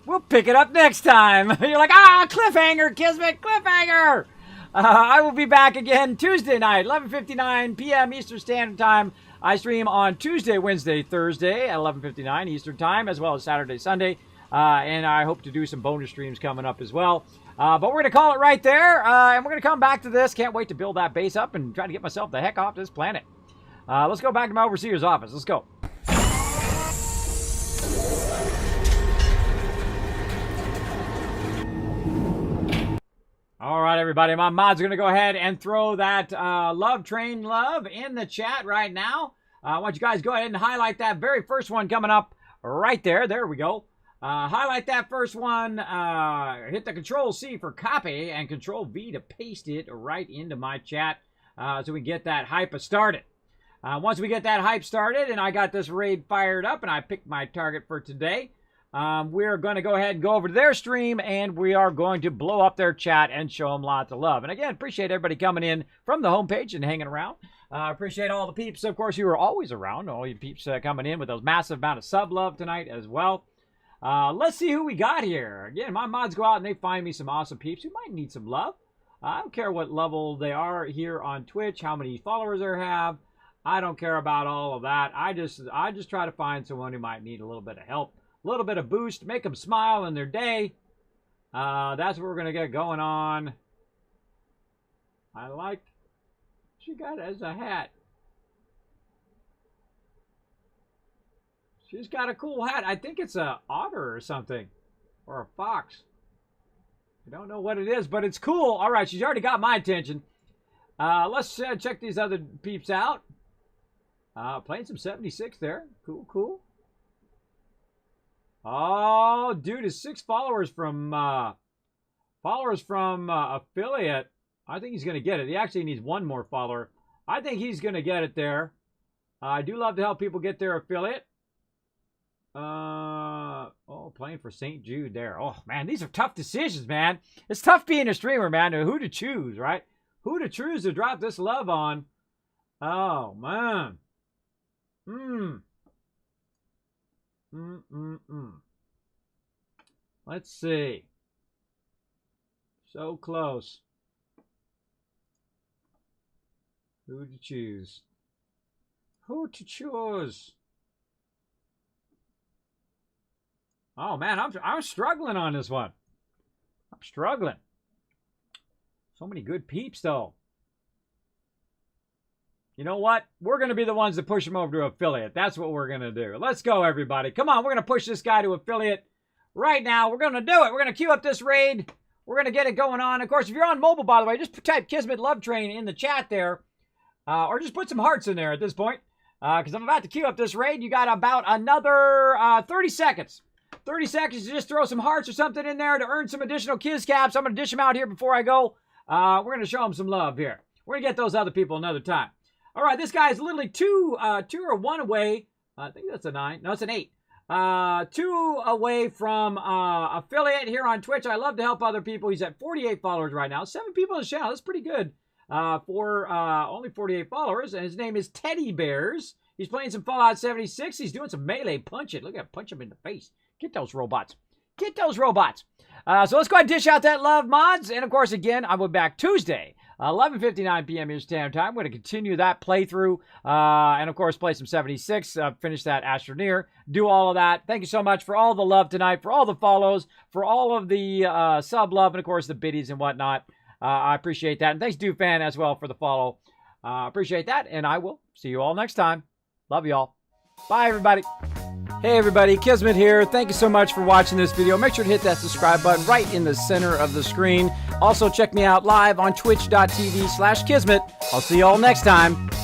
[SPEAKER 1] we'll pick it up next time. You're like, cliffhanger, Kismet, cliffhanger. I will be back again Tuesday night, 11:59 p.m. Eastern Standard Time. I stream on Tuesday, Wednesday, Thursday at 11:59 Eastern Time, as well as Saturday, Sunday. And I hope to do some bonus streams coming up as well. But we're going to call it right there. And we're going to come back to this. Can't wait to build that base up and try to get myself the heck off this planet. Let's go back to my overseer's office. Let's go. All right, everybody. My mods are going to go ahead and throw that love train love in the chat right now. I want you guys to go ahead and highlight that very first one coming up right there. There we go. Highlight that first one. Hit the Control-C for copy and Control-V to paste it right into my chat so we get that hype started. Once we get that hype started and I got this raid fired up and I picked my target for today, we're going to go ahead and go over to their stream, and we are going to blow up their chat and show them lots of love. And again, appreciate everybody coming in from the homepage and hanging around. Appreciate all the peeps, of course, you are always around. All you peeps coming in with those massive amount of sub love tonight as well. Let's see who we got here. Again, my mods go out and they find me some awesome peeps who might need some love. I don't care what level they are here on Twitch, how many followers they have. I don't care about all of that. I just try to find someone who might need a little bit of help, a little bit of boost, make them smile in their day. That's what we're going to get going on. I like she got as a hat. She's got a cool hat. I think it's a otter or something. Or a fox. I don't know what it is, but it's cool. All right, she's already got my attention. Let's check these other peeps out. Playing some 76 there. Cool, cool. Oh, dude, is 6 followers from affiliate. I think he's going to get it. He actually needs 1 more follower. I think he's going to get it there. I do love to help people get their affiliate. Oh, playing for St. Jude there. Oh, man, these are tough decisions, man. It's tough being a streamer, man. Who to choose, right? Who to choose to drop this love on. Oh, man. Let's see. So close. Who to choose? Who to choose? Oh man, I'm struggling on this one. I'm struggling. So many good peeps though. You know what? We're going to be the ones that push him over to affiliate. That's what we're going to do. Let's go, everybody. Come on, we're going to push this guy to affiliate right now. We're going to do it. We're going to queue up this raid. We're going to get it going on. Of course, if you're on mobile, by the way, just type Kismet Love Train in the chat there. Or just put some hearts in there at this point. Because I'm about to queue up this raid. You got about another 30 seconds. 30 seconds to just throw some hearts or something in there to earn some additional Kiz caps. I'm going to dish them out here before I go. We're going to show them some love here. We're going to get those other people another time. All right, this guy is literally 2 or 1 away. I think that's a 9. No, it's an 8. 2 away from affiliate here on Twitch. I love to help other people. He's at 48 followers right now. 7 people on the channel. That's pretty good for only 48 followers. And his name is Teddy Bears. He's playing some Fallout 76. He's doing some melee punching. Look at him, punch him in the face. Get those robots. Get those robots. So let's go ahead and dish out that love, mods. And, of course, again, I will be back Tuesday, 11:59 p.m. Eastern Standard Time. I'm going to continue that playthrough and, of course, play some 76, finish that Astroneer, do all of that. Thank you so much for all the love tonight, for all the follows, for all of the sub love, and, of course, the biddies and whatnot. I appreciate that. And thanks, DoFan, as well, for the follow. Appreciate that, and I will see you all next time. Love you all. Bye, everybody. Hey everybody, Kismet here. Thank you so much for watching this video. Make sure to hit that subscribe button right in the center of the screen. Also check me out live on twitch.tv/Kismet. I'll see you all next time.